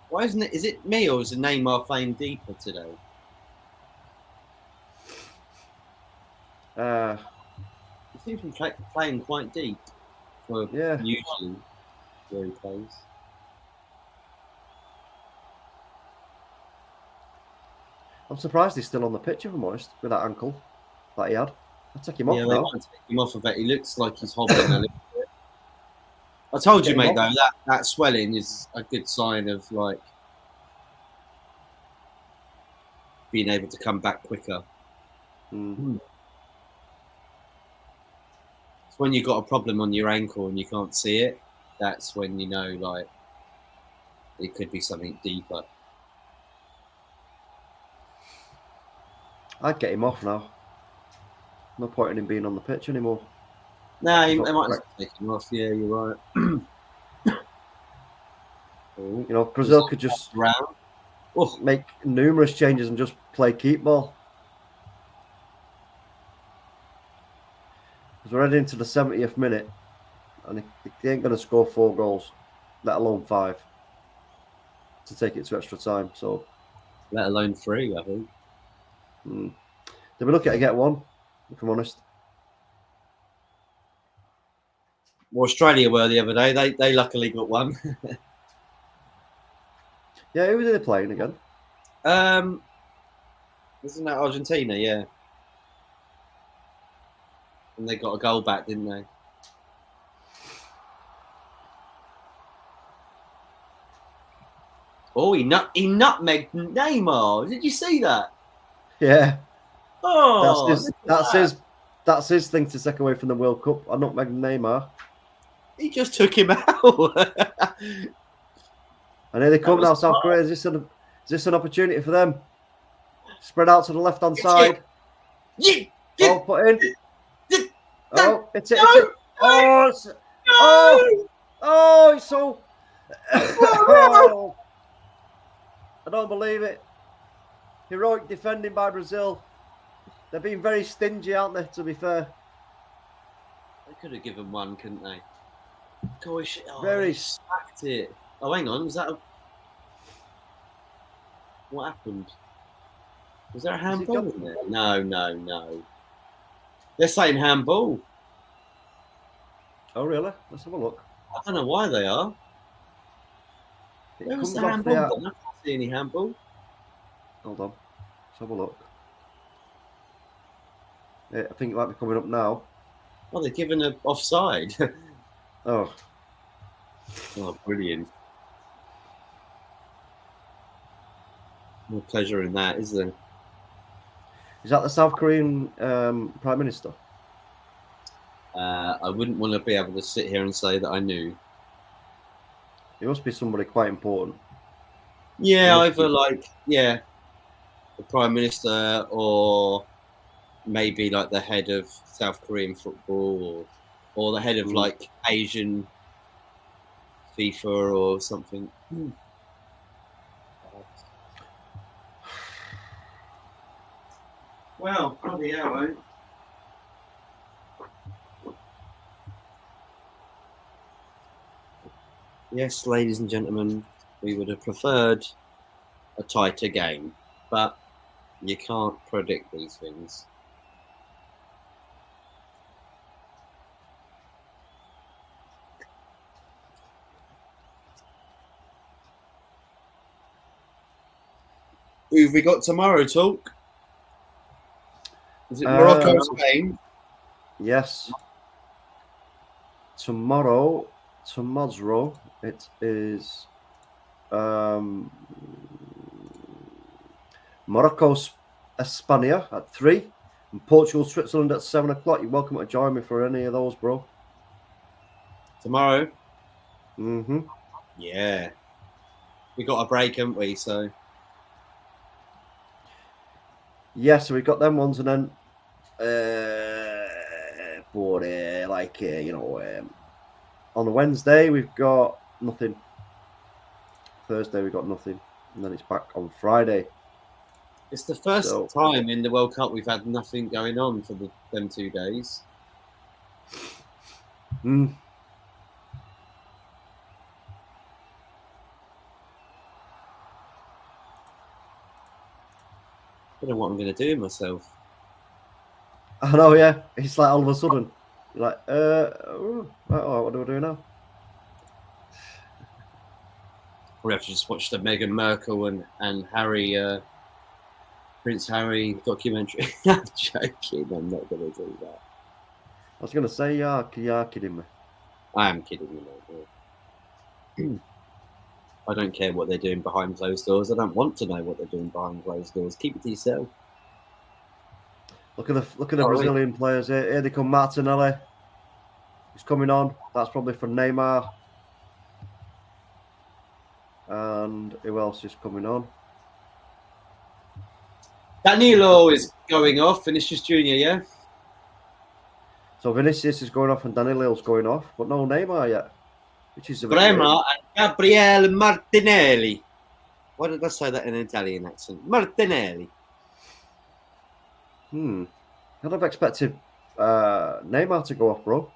Why isn't it? Is it me or is the Neymar playing deeper today? He seems to be playing quite deep for usually where he plays. I'm surprised he's still on the pitch, if I'm honest, with that ankle that he had. I'll take him off now. They want to take him off of it. He looks like he's hobbling a little bit. I told you, mate, though, that swelling is a good sign of, like, being able to come back quicker. Mm. It's when you've got a problem on your ankle and you can't see it, that's when you know, like, it could be something deeper. I'd get him off now. No point in him being on the pitch anymore. No, they might as well take him off. Yeah, you're right. You know, Brazil could just make numerous changes and just play keep ball. Because we're heading into the 70th minute and they ain't going to score 4 goals, let alone 5, to take it to extra time. So, let alone 3, I think. They'll be lucky to get 1, if I'm honest. Well, Australia were the other day. They luckily got 1. Yeah, who were they playing again? Isn't that Argentina? Yeah. And they got a goal back, didn't they? Oh, he nutmegged Neymar. Did you see that? Yeah. Oh, that's his thing to take away from the World Cup. I nutmegged Neymar. He just took him out. And here they come now, South Korea. Is this an opportunity for them? Spread out to the left-hand side. Oh, put in. Oh, it's it. Oh, it's so... Oh, I don't believe it. Heroic defending by Brazil. They're being very stingy, aren't they, to be fair? They could have given 1, couldn't they? Gosh, very smacked it. Oh, hang on. Was that what happened? Was there a handball in there? No. They're saying handball. Oh, really? Let's have a look. I don't know why they are. Where was the handball? I can't see any handball. Hold on. Let's have a look. Yeah, I think it might be coming up now. Oh, they're giving an offside. Oh, brilliant. No pleasure in that, is there? Is that the South Korean Prime Minister? I wouldn't want to be able to sit here and say that I knew. He must be somebody quite important. Yeah, either the Prime Minister or maybe like the head of South Korean football or the head of like Asian FIFA or something. Well, bloody hell, eh? Yes, ladies and gentlemen, we would have preferred a tighter game, but you can't predict these things. Who've we got tomorrow, Talk? Is it Morocco, Spain? Yes. Tomorrow, it is Morocco, Espana at 3, and Portugal, Switzerland at 7 o'clock. You're welcome to join me for any of those, bro. Tomorrow? Mm-hmm. Yeah. We got a break, haven't we? So. Yeah, so we got them ones, and then, on Wednesday we've got nothing. Thursday we got nothing, and then it's back on Friday. It's the first time in the World Cup we've had nothing going on for them 2 days. Mm. I don't know what I'm going to do myself. I know, yeah. It's like all of a sudden, you're like, what do I do now? We have to just watch the Meghan Markle and Harry, Prince Harry documentary. I'm joking. I'm not going to do that. I was going to say, you're kidding me. I am kidding you, mate. I don't care what they're doing behind closed doors. I don't want to know what they're doing behind closed doors. Keep it to yourself. Look at the Brazilian players here. Here they come, Martinelli. He's coming on. That's probably for Neymar. And who else is coming on? Danilo is going off. Vinicius Junior, yeah. So Vinicius is going off and Danilo's going off, but no Neymar yet. Which is a bit Brema and Gabriele Martinelli. Why did I say that in an Italian accent? Martinelli. I'd have expected Neymar to go off, bro.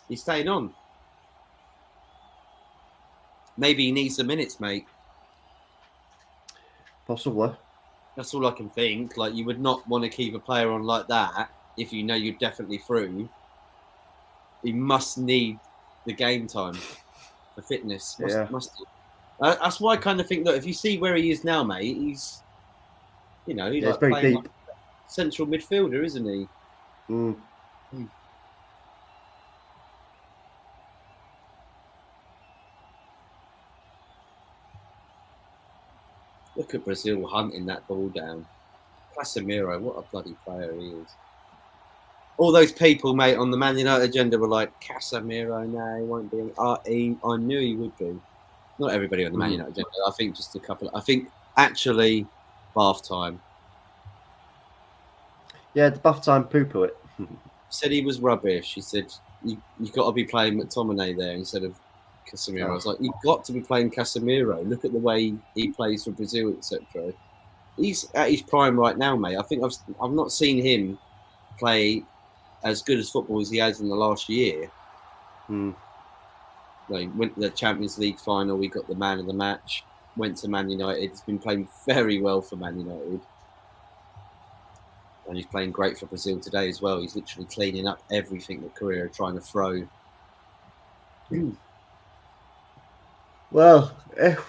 He's staying on. Maybe he needs the minutes, mate. Possibly. That's all I can think. Like, you would not want to keep a player on like that if you know you're definitely through. He must need the game time for fitness. That's why I kind of think that if you see where he is now, mate, he's, he's like very playing deep. Like central midfielder, isn't he? Mm. Look at Brazil hunting that ball down. Casemiro, what a bloody player he is. All those people, mate, on the Man United agenda were like, Casemiro, no, he won't be. I knew he would be. Not everybody on the Man United agenda. I think just a couple. I think actually, bath time. Yeah, the bath time poo-poo it. He said he was rubbish. He said, you've got to be playing McTominay there instead of Casemiro. I was like, you've got to be playing Casemiro. Look at the way he plays for Brazil, etc. He's at his prime right now, mate. I think I've not seen him play as good as football as he has in the last year. Like, went to the Champions League final. We got the man of the match. Went to Man United. He's been playing very well for Man United. And he's playing great for Brazil today as well. He's literally cleaning up everything that Korea are trying to throw. Well, if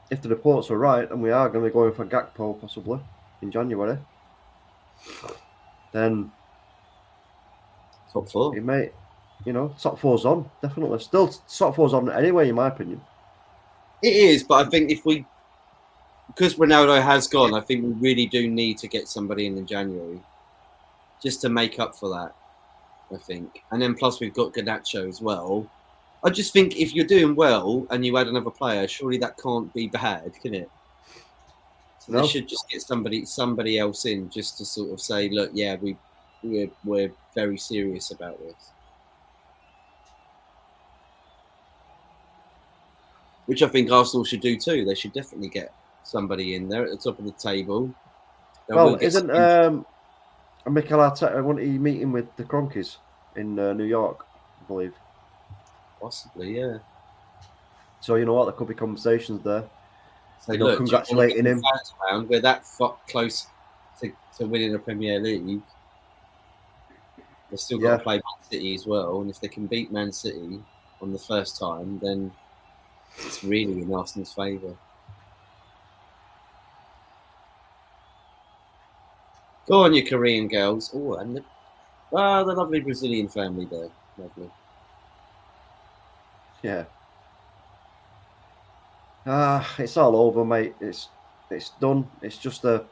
the reports are right, and we are going to be going for Gakpo possibly in January, then top four. He may, top four's on, definitely. Still top four's on anyway, in my opinion. It is, but I think because Ronaldo has gone, I think we really do need to get somebody in January just to make up for that, I think. And then plus we've got Garnacho as well. I just think if you're doing well and you add another player, surely that can't be bad, can it? So they should just get somebody else in just to sort of say, look, yeah, we're very serious about this. Which I think Arsenal should do too. They should definitely get somebody in there at the top of the table. Well, isn't Mikel Arteta, wasn't he meeting with the Cronkies in New York, I believe? Possibly, yeah. So you know what, there could be conversations there. So look, congratulating him. We're that close to winning the Premier League. They've still got to play Man City as well, and if they can beat Man City on the first time, then it's really in Arsenal's favour. Go on, you Korean girls. Oh, and the lovely Brazilian family there. Lovely. Yeah. It's all over, mate. It's done. It's just a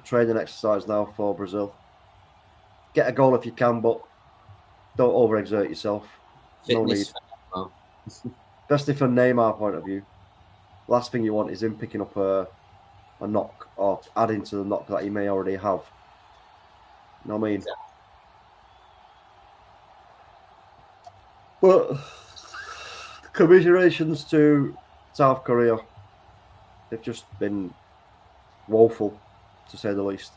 training exercise now for Brazil. Get a goal if you can, but don't overexert yourself. No need. Fitness. Oh. Especially from Neymar point of view. Last thing you want is him picking up a knock or adding to the knock that he may already have. You know what I mean? But commiserations to South Korea. They've just been woeful, to say the least.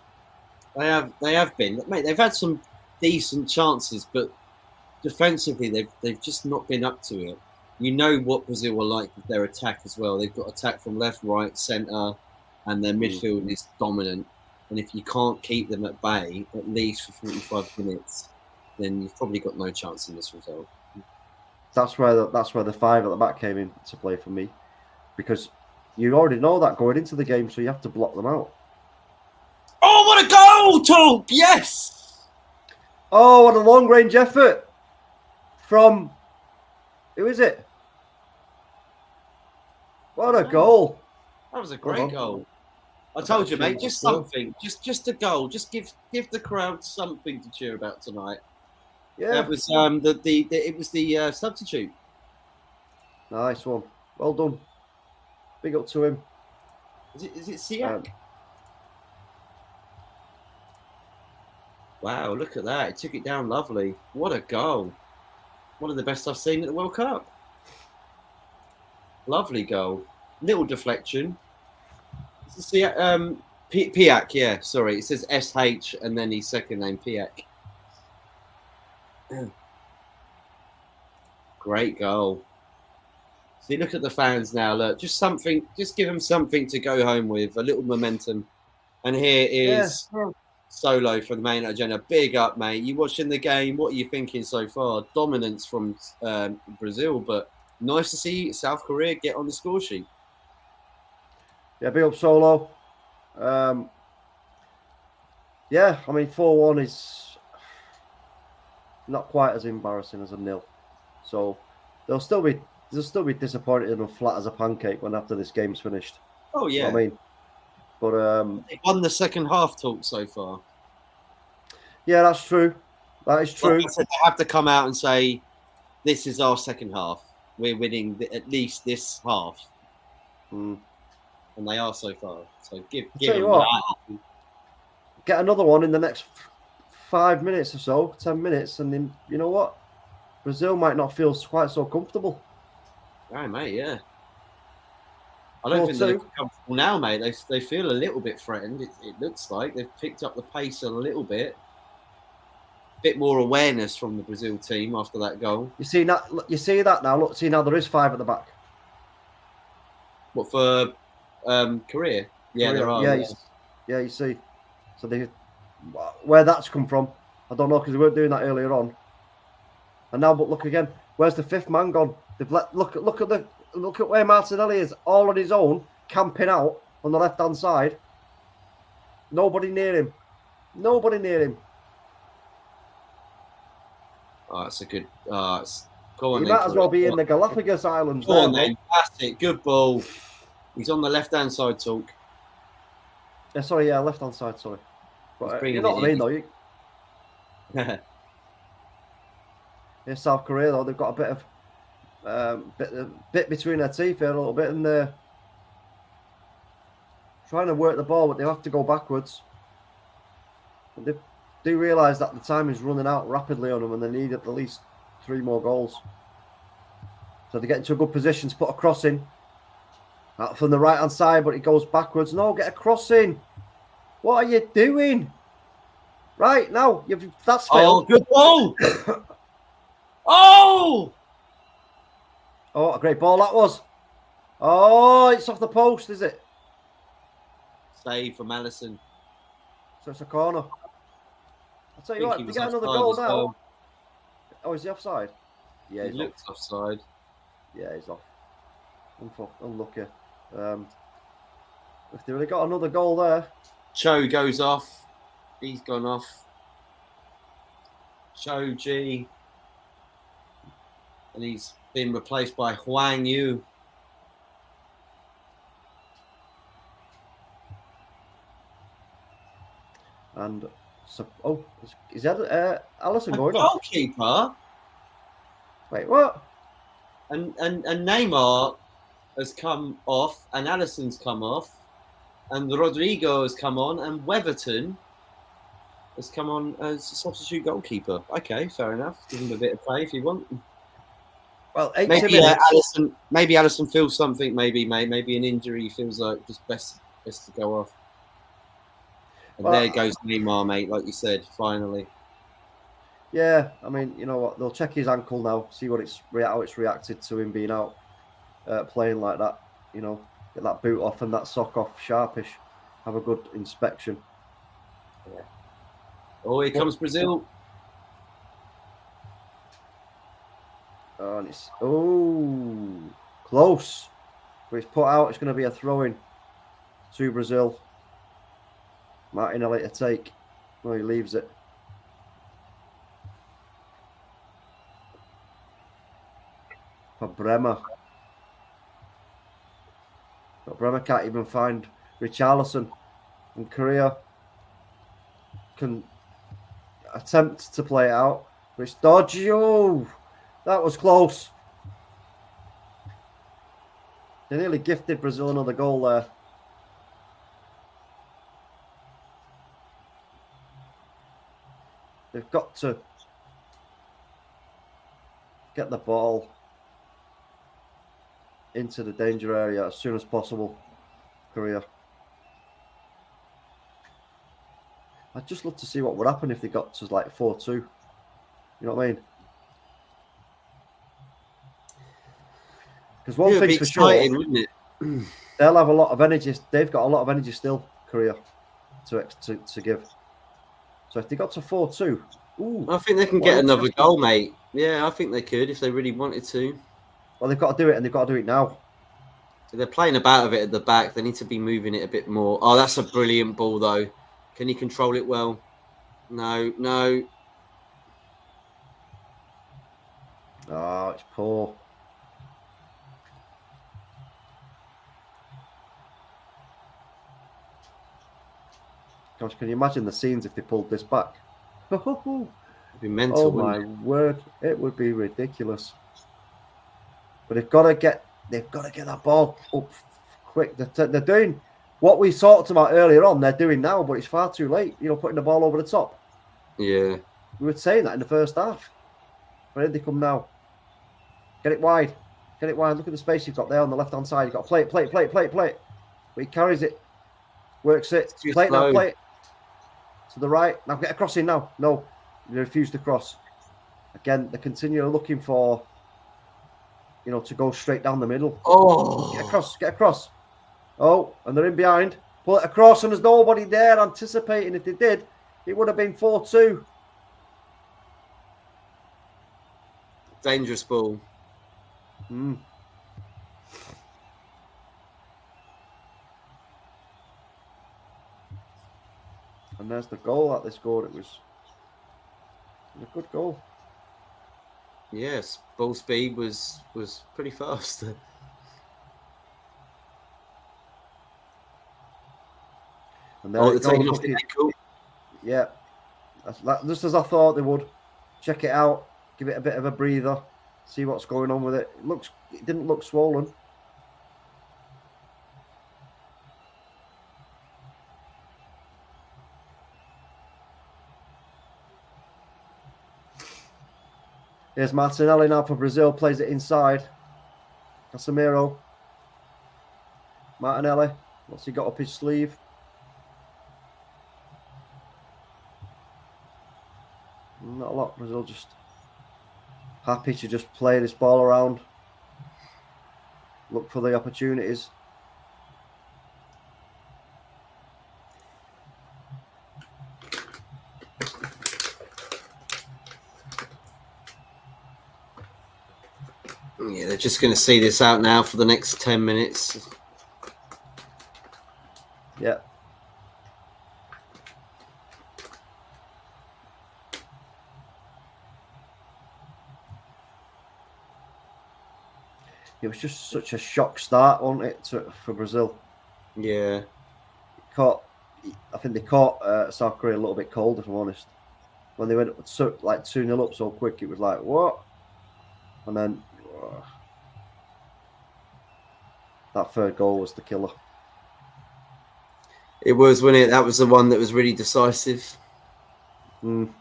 They have been, mate. They've had some decent chances, but defensively, they've just not been up to it. You know what Brazil are like with their attack as well. They've got attack from left, right, centre, and their midfield is dominant. And if you can't keep them at bay at least for 45 minutes, then you've probably got no chance in this result. That's where the five at the back came into play for me, because you already know that going into the game, so you have to block them out. Oh, what a goal, Talk! Yes! Oh, what a long-range effort from... Who is it? What a goal. That was a great goal. I told you, mate, just something. Just a goal. Just give the crowd something to cheer about tonight. Yeah. That was it was the substitute. Nice one. Well done. Big up to him. Is it Siak? Wow, look at that. He took it down lovely. What a goal. One of the best I've seen at the World Cup. Lovely goal. Little deflection. Is this Piak, yeah, sorry. It says SH and then his second name, Piak. Great goal. See, look at the fans now. Look, just give them something to go home with, a little momentum. And here is Solo for the main agenda. Big up, mate. You watching the game? What are you thinking so far? Dominance from Brazil, but nice to see South Korea get on the score sheet. Yeah, big up Solo. Yeah, I mean 4-1 is not quite as embarrassing as a 0. So they'll still be disappointed and flat as a pancake when after this game's finished. Oh yeah, you know I mean, but they won the second half talk so far. Yeah, that's true. That is true. Like I said, they have to come out and say, "This is our second half. We're winning at least this half," and they are so far. So give them that. Get another one in the next 5 minutes or so, 10 minutes, and then you know what? Brazil might not feel quite so comfortable. Right, mate. Yeah. I don't think they're comfortable now, mate. They feel a little bit threatened. It looks like they've picked up the pace a little bit. Bit more awareness from the Brazil team after that goal. You see that now. Look, see now there is 5 at the back. What for Korea? Yeah, there are. Yeah, you see. So where that's come from, I don't know, because they weren't doing that earlier on. And now, but look again. Where's the 5th man gone? They've look at where Martinelli is, all on his own, camping out on the left-hand side. Nobody near him. Nobody near him. Oh, it's a good. Go on, he might as well be in the Galapagos Islands. Go on, then. That's it. Good ball. He's on the left-hand side, Talk. Yeah, sorry, yeah, left-hand side, sorry. But you know what I mean, though. Yeah, South Korea, though, they've got a bit of bit between their teeth here a little bit, and they're trying to work the ball, but they have to go backwards. And they do realise that the time is running out rapidly on them, and they need at least 3 more goals. So they get into a good position to put a cross in. Out from the right-hand side, but it goes backwards. No, get a cross in. What are you doing? Right, now, that's failed. Oh, good ball. Oh! Oh, what a great ball that was. Oh, it's off the post, is it? Save from Alisson. So it's a corner. I'll tell you what, if they get another goal now. Well. Oh, is he offside? Yeah, he's looks offside. Yeah, he's off. Unlucky. If they really got another goal there. Cho goes off. He's gone off. Shoji. And he's been replaced by Huang Yu. And so, is that Allison A going off? goalkeeper. Wait, what? And Neymar has come off, and Alisson's come off, and Rodrigo has come on, and Weatherton has come on as a substitute goalkeeper. Okay, fair enough. Give him a bit of play if you want. Well, 80 Maybe minutes. Allison feels something. Maybe an injury. He feels like just best to go off. And Well, there goes Neymar, mate. Like you said, finally. Yeah, I mean, you know what? They'll check his ankle now, see how it's reacted to him being out playing like that. You know, get that boot off and that sock off sharpish. Have a good inspection. Yeah. Oh, here comes Brazil. And it's close. But it's put out. It's going to be a throw-in to Brazil. Martinelli to take. No, he leaves it. For Bremer. But Bremer can't even find Richarlison. And Korea can attempt to play it out. But it's dodgy. Oh, that was close. They nearly gifted Brazil another goal there. They've got to get the ball into the danger area as soon as possible, Korea. I'd just love to see what would happen if they got to like 4-2. You know what I mean? Because one thing's for sure, wouldn't it? they'll have a lot of energy. They've got a lot of energy still, Korea, to give. So if they got to 4-2, I think they can get another goal, mate. Yeah, I think they could if they really wanted to. Well, they've got to do it, and they've got to do it now. So they're playing about of it at the back. They need to be moving it a bit more. Oh, that's a brilliant ball, though. Can he control it well? No. Oh, it's poor. Gosh, can you imagine the scenes if they pulled this back? It'd be mental, oh my word, it would be ridiculous. But they've got to get that ball up quick. They're doing what we talked about earlier on. They're doing now, but it's far too late. You know, putting the ball over the top. Yeah, we were saying that in the first half. Where did they come now? Get it wide. Look at the space you've got there on the left hand side. You've got to play it. But he carries it, works it. Play it to the right. Now get a cross in now. No, they refuse to cross. Again, they continue looking for, you know, to go straight down the middle. Oh, get across. Oh, and they're in behind. Pull it across, and there's nobody there anticipating. If they did, it would have been 4-2. Dangerous ball. And there's the goal that they scored. It was a good goal. Yes, ball speed was pretty fast. And they're taking off the ankle. Yeah, just as I thought they would. Check it out, give it a bit of a breather, see what's going on with it. It didn't look swollen. Here's Martinelli now for Brazil, plays it inside. Casemiro. Martinelli, what's he got up his sleeve? Not a lot. Brazil just happy to just play this ball around. Look for the opportunities. Yeah, they're just going to see this out now for the next 10 minutes. Yeah. it was just such a shock start, wasn't it, for Brazil? Yeah. I think they caught South Korea a little bit cold, if I'm honest. When they went like 2-0 up so quick, it was like, what? And then that third goal was the killer. It was, wasn't it? That was the one that was really decisive. And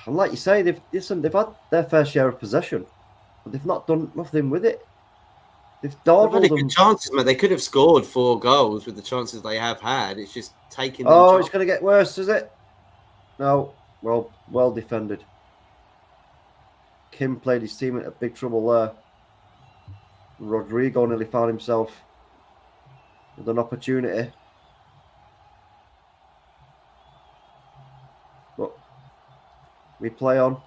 like you say, they've had their fair share of possession, but they've not done nothing with it. They've dawdled good chances, mate. They could have scored 4 goals with the chances they have had. It's just taking them. Oh, it's going to get worse, is it? No. Well defended. Kim played his team into big trouble there. Rodrigo nearly found himself with an opportunity. But we play on.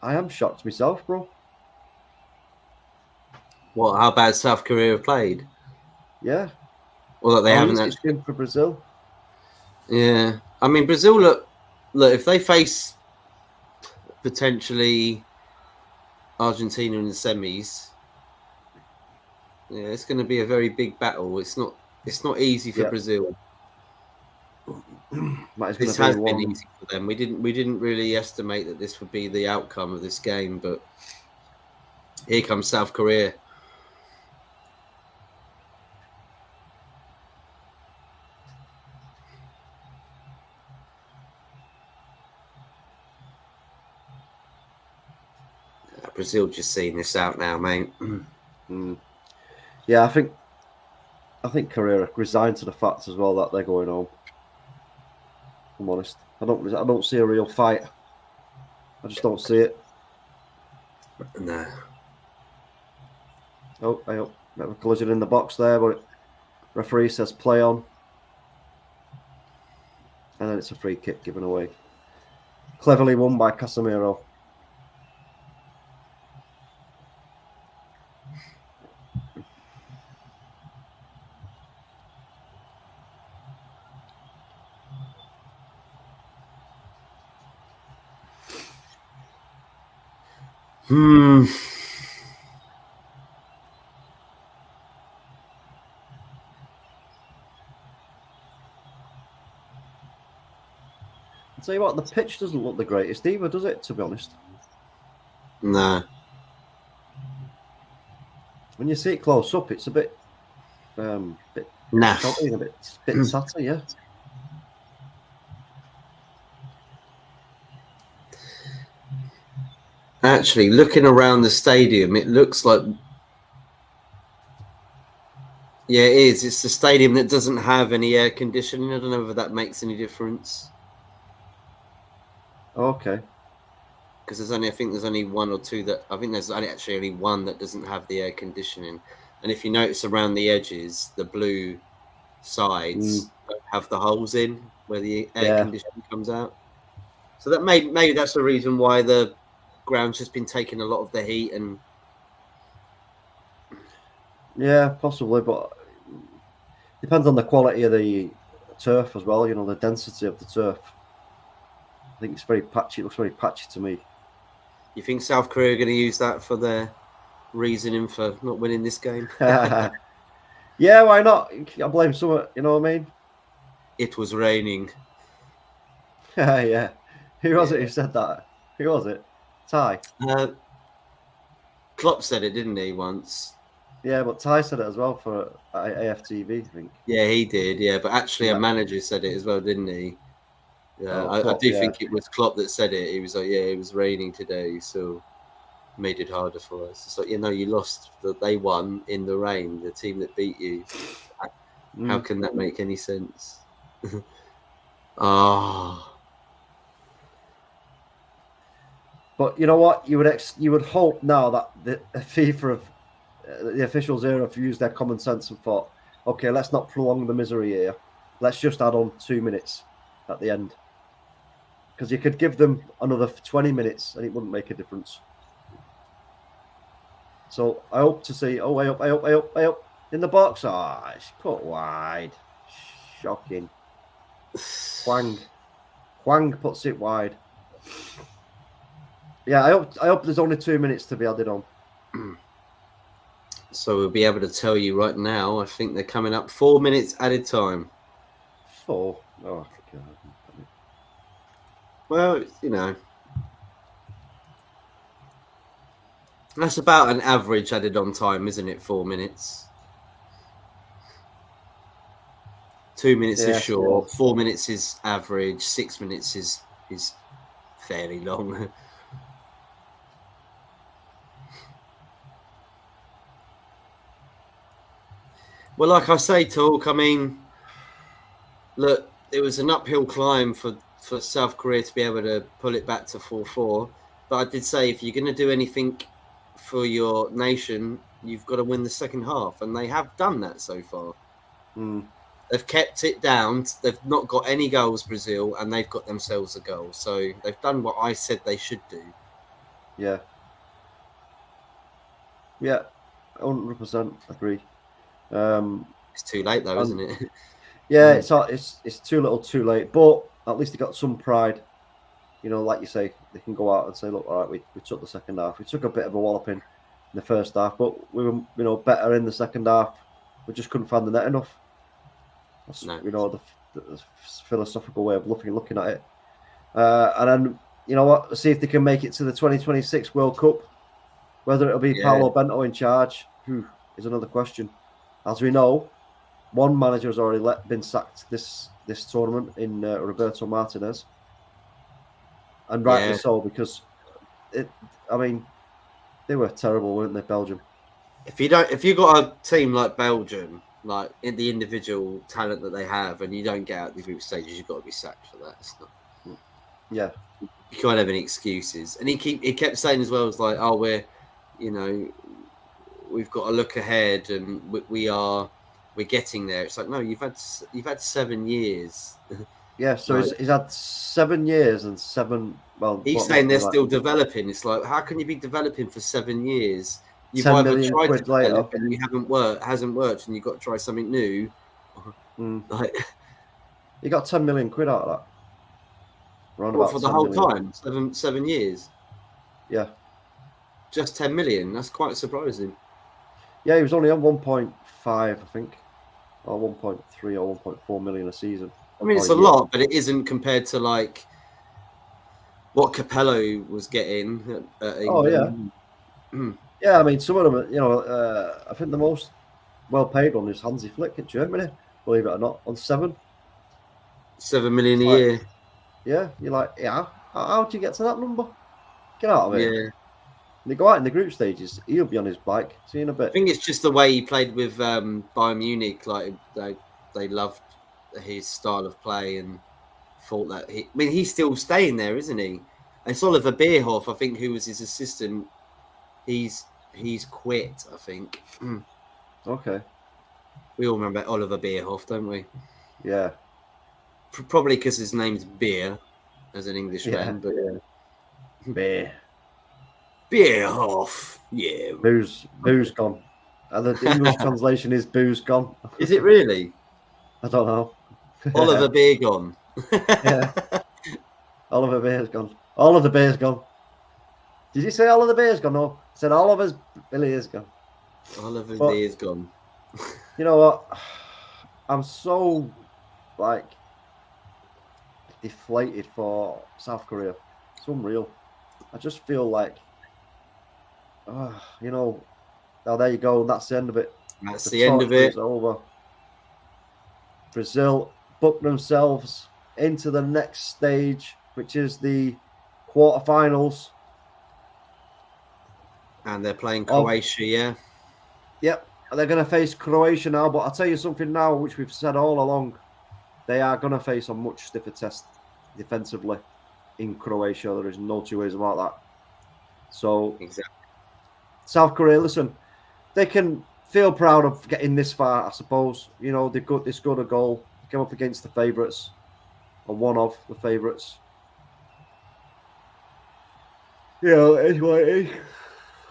I am shocked myself, bro. What? How bad South Korea have played? Yeah. Or that they haven't actually been for Brazil. Yeah, I mean Brazil. Look, if they face potentially Argentina in the semis, yeah, it's going to be a very big battle. It's not easy for Brazil. This has been easy for them. We didn't really estimate that this would be the outcome of this game, but here comes South Korea. Brazil just seeing this out now, mate. Yeah, I think Korea resigned to the fact as well that they're going home. I'm honest. I don't see a real fight. I just don't see it. No. Oh, I hope bit of a collision in the box there, but referee says play on. And then it's a free kick given away. Cleverly won by Casemiro. I'll tell you what, the pitch doesn't look the greatest either, does it, to be honest? No. When you see it close up, it's a bit naff. A bit satter, yeah. Actually, looking around the stadium, it looks like... Yeah, it is. It's the stadium that doesn't have any air conditioning. I don't know if that makes any difference. Okay. Because I think there's only one or two that... I think there's actually only one that doesn't have the air conditioning. And if you notice around the edges, the blue sides don't have the holes in where the air conditioning comes out. So that maybe that's the reason why the ground's just been taking a lot of the heat and... Yeah, possibly, but depends on the quality of the turf as well, you know, the density of the turf. I think it's very patchy. It looks very patchy to me. You think South Korea are going to use that for their reasoning for not winning this game? Yeah, why not? I blame someone, you know what I mean? It was raining. Yeah. Who was it who said that? Who was it? Ty? Klopp said it, didn't he, once? Yeah, but Ty said it as well for AFTV, I think. Yeah, he did, yeah. But actually a manager said it as well, didn't he? Yeah, I do think it was Klopp that said it. He was like, yeah, it was raining today, so made it harder for us. It's like, you know, you lost. They won in the rain, the team that beat you. How can that make any sense? But you know what? You would hope now that the FIFA, the officials here have used their common sense and thought, okay, let's not prolong the misery here. let's just add on 2 minutes at the end. Because you could give them another 20 minutes and it wouldn't make a difference. So I hope to see, way up, in the box. It's put wide. Shocking. Huang puts it wide. Yeah, I hope there's only 2 minutes to be added on. So we'll be able to tell you right now. I think they're coming up 4 minutes added time. 4. Oh, God. Well, that's about an average added on time, isn't it? 4 minutes. 2 minutes is short. 4 minutes is average. 6 minutes is fairly long. Well, like I say, Talk, I mean, look, it was an uphill climb for South Korea to be able to pull it back to 4-4. But I did say, if you're going to do anything for your nation, you've got to win the second half. And they have done that so far. They've kept it down. They've not got any goals, Brazil, and they've got themselves a goal. So they've done what I said they should do. Yeah. Yeah, 100% agree. It's too late, though, isn't it? Yeah, it's too little, too late. But at least they got some pride. Like you say, they can go out and say, "Look, all right, we took the second half. We took a bit of a walloping in the first half, but we were, better in the second half. We just couldn't find the net enough." That's, the philosophical way of looking at it. And then, let's see if they can make it to the 2026 World Cup. Whether it'll be Paulo Bento in charge, is another question. As we know, one manager has already been sacked this tournament in Roberto Martinez, and rightly so, because they were terrible, weren't they, Belgium? If you got a team like Belgium, like in the individual talent that they have, and you don't get out the group stages, you've got to be sacked for that. It's not. Yeah, you can't have any excuses. And he kept saying as well, it's like, oh, we're we've got to look ahead, and we're getting there. It's like, no, you've had 7 years. Yeah, so he's had 7 years and 7. Well, he's saying they're still developing. It's like, how can you be developing for 7 years? You've 10 either million tried quid to later, develop and you hasn't worked, and you've got to try something new. Like, you got 10 million quid out of that. Well, for the whole time, 7 years. Yeah, just 10 million. That's quite surprising. Yeah, he was only on 1.5, I think, or 1.3 or 1.4 million a season. I mean, it's a lot, but it isn't compared to like what Capello was getting at England. Oh yeah, yeah. I mean, some of them, I think the most well-paid one is Hansi Flick in Germany. Believe it or not, on 7 million a year. Yeah, you're like, yeah. How do you get to that number? Get out of it. Yeah. They go out in the group stages. He'll be on his bike. See you in a bit. I think it's just the way he played with Bayern Munich. Like they loved his style of play and thought that he's still staying there, isn't he? And it's Oliver Bierhoff, I think, who was his assistant. He's quit, I think. Okay. We all remember Oliver Bierhoff, don't we? Yeah. Probably because his name's Beer, as an Englishman. But yeah. Beer. Bierhoff. Yeah. Booze gone. The English translation is booze gone. Is it really? I don't know. Oliver Beer gone. Yeah. Oliver Beer's gone. All of the beer's gone. Did you say all of the beer's gone? No. I said Oliver's Billy is gone. Oliver's beer's gone. You know what? I'm so deflated for South Korea. It's unreal. I just feel like, now there you go. That's the end of it. That's the end of it. It's over. Brazil booked themselves into the next stage, which is the quarterfinals. And they're playing Croatia, yeah? Yep. They're going to face Croatia now, but I'll tell you something now, which we've said all along. They are going to face a much stiffer test defensively in Croatia. There is no two ways about that. So, exactly. South Korea, listen, they can feel proud of getting this far, I suppose. They scored a goal came up against the favourites, or one of the favourites. Yeah, it's what it is.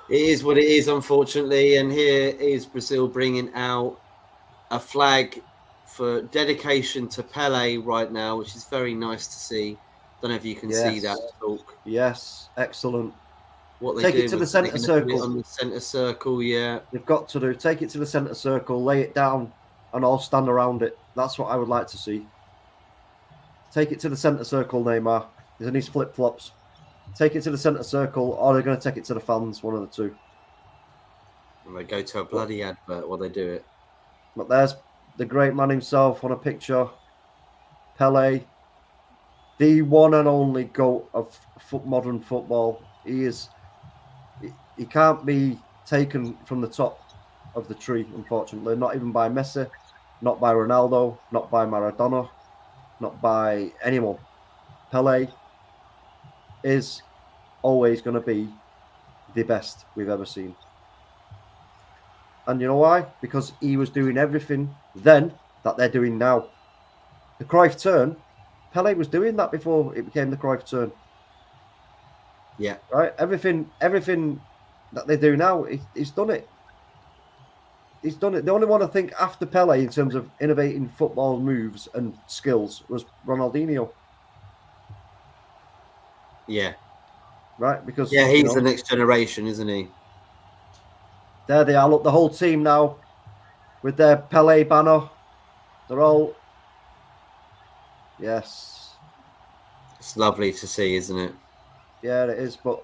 It is what it is, unfortunately. And here is Brazil bringing out a flag for dedication to Pele right now, which is very nice to see. Don't know if you can see that. Talk. Yes, excellent. What they Take do it to the centre circle. on the centre circle, yeah. They've got to do. Take it to the centre circle, lay it down, and all stand around it. That's what I would like to see. Take it to the centre circle, Neymar. He's in his flip flops. Take it to the centre circle, or they're going to take it to the fans. One of the two. And they go to a bloody advert while they do it. But there's the great man himself on a picture. Pele, the one and only GOAT of modern football. He can't be taken from the top of the tree, unfortunately. Not even by Messi, not by Ronaldo, not by Maradona, not by anyone. Pele is always going to be the best we've ever seen. And you know why? Because he was doing everything then that they're doing now. The Cruyff turn, Pele was doing that before it became the Cruyff turn. Yeah. Right? Everything that they do now, he's done it. He's done it. The only one I think after Pele in terms of innovating football moves and skills was Ronaldinho. Yeah. Right? Because he's the next generation, isn't he? There they are. Look, the whole team now with their Pele banner. They're all... Yes. It's lovely to see, isn't it? Yeah, it is. But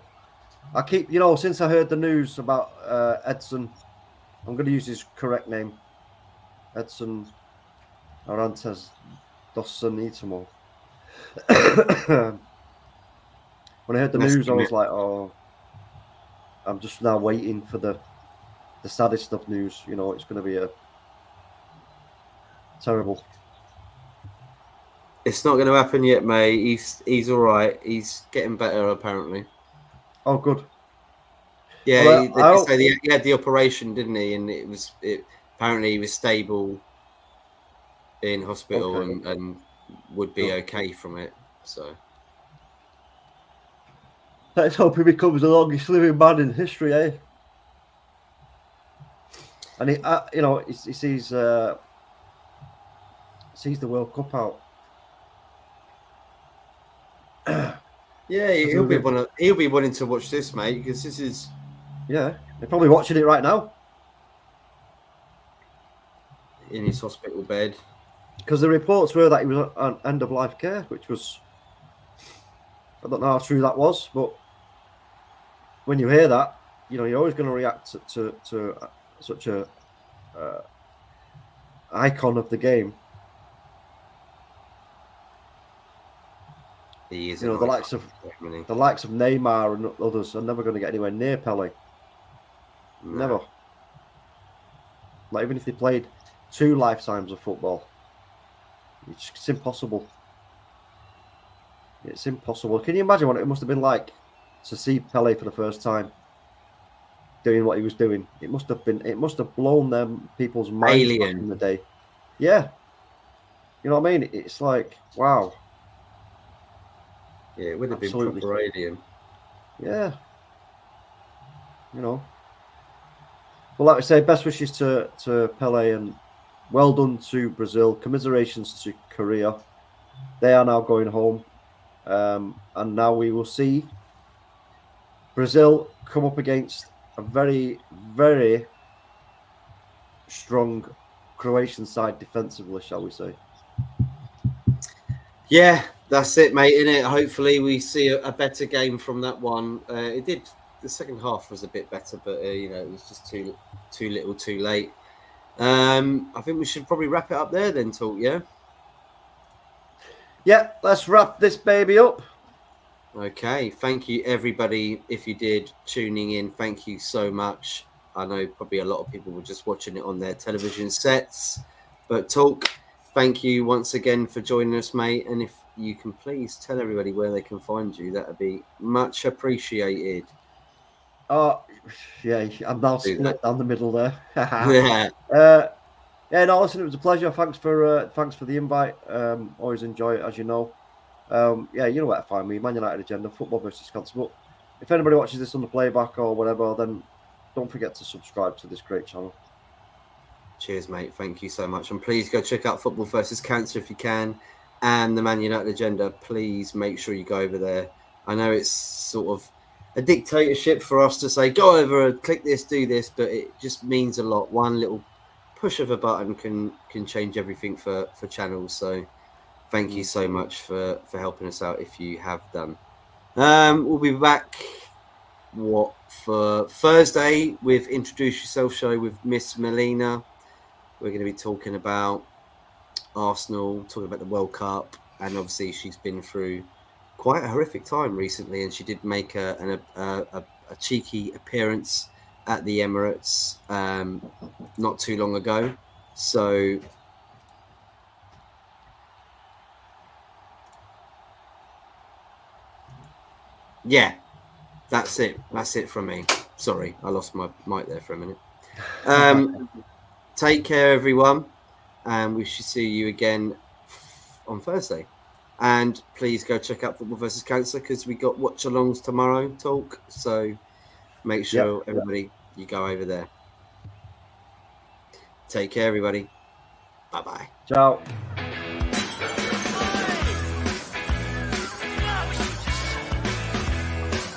I keep, since I heard the news about Edson, I'm going to use his correct name. Edson Arantes dos Sanitimo. When I heard the news, I was like, oh, I'm just now waiting for the saddest of news. It's going to be a terrible. It's not going to happen yet, mate. He's all right. He's getting better, apparently. Oh, good. Yeah, well, he had the operation, didn't he? And apparently he was stable in hospital and would be okay from it. So let's hope he becomes the longest living man in history, eh? And he sees the World Cup out. Yeah, he'll be wanting to watch this, mate, because this is. Yeah, they're probably watching it right now. In his hospital bed. Because the reports were that he was on end-of-life care, which was... I don't know how true that was, but when you hear that, you're always going to react to such a icon of the game. He is the likes of Neymar and others are never going to get anywhere near Pele. No. Never. Not even if they played 2 lifetimes of football. It's impossible. It's impossible. Can you imagine what it must have been like to see Pele for the first time doing what he was doing? It must have blown them people's minds back in the day. Yeah. You know what I mean? It's like, wow. Yeah, it would have been proper alien. Yeah. Well, like I say, best wishes to Pele and well done to Brazil. Commiserations to Korea. They are now going home. And now we will see Brazil come up against a very, very strong Croatian side defensively, shall we say. Yeah, that's it, mate, innit? Hopefully we see a better game from that one. The second half was a bit better, but it was just too little too late. I think we should probably wrap it up there then, Talk, yeah? Yeah, let's wrap this baby up. Okay, thank you everybody. If you did tuning in, thank you so much. I know probably a lot of people were just watching it on their television sets, but Talk, thank you once again for joining us, mate. And if you can please tell everybody where they can find you, that would be much appreciated. Oh, yeah, I'm now split down the middle there. Yeah. Yeah, no, listen, it was a pleasure. Thanks for the invite. Always enjoy it, as you know. Yeah, you know where to find me. Man United Agenda, football versus cancer. But if anybody watches this on the playback or whatever, then don't forget to subscribe to this great channel. Cheers, mate. Thank you so much. And please go check out Football versus Cancer if you can. And the Man United Agenda, please make sure you go over there. I know it's sort of a dictatorship for us to say, go over, click this, do this, but it just means a lot. One little push of a button can change everything for channels. So thank you so much for helping us out if you have done. We'll be back for Thursday with Introduce Yourself show with Miss Melina. We're going to be talking about Arsenal, talking about the World Cup, and obviously she's been through quite a horrific time recently, and she did make a cheeky appearance at the Emirates not too long ago. So yeah, that's it. That's it from me. Sorry, I lost my mic there for a minute. Take care, everyone, and we should see you again on Thursday. And please go check out Football versus Cancer because we got Watchalongs tomorrow talk. So make sure everybody you go over there. Take care, everybody. Bye-bye. Ciao.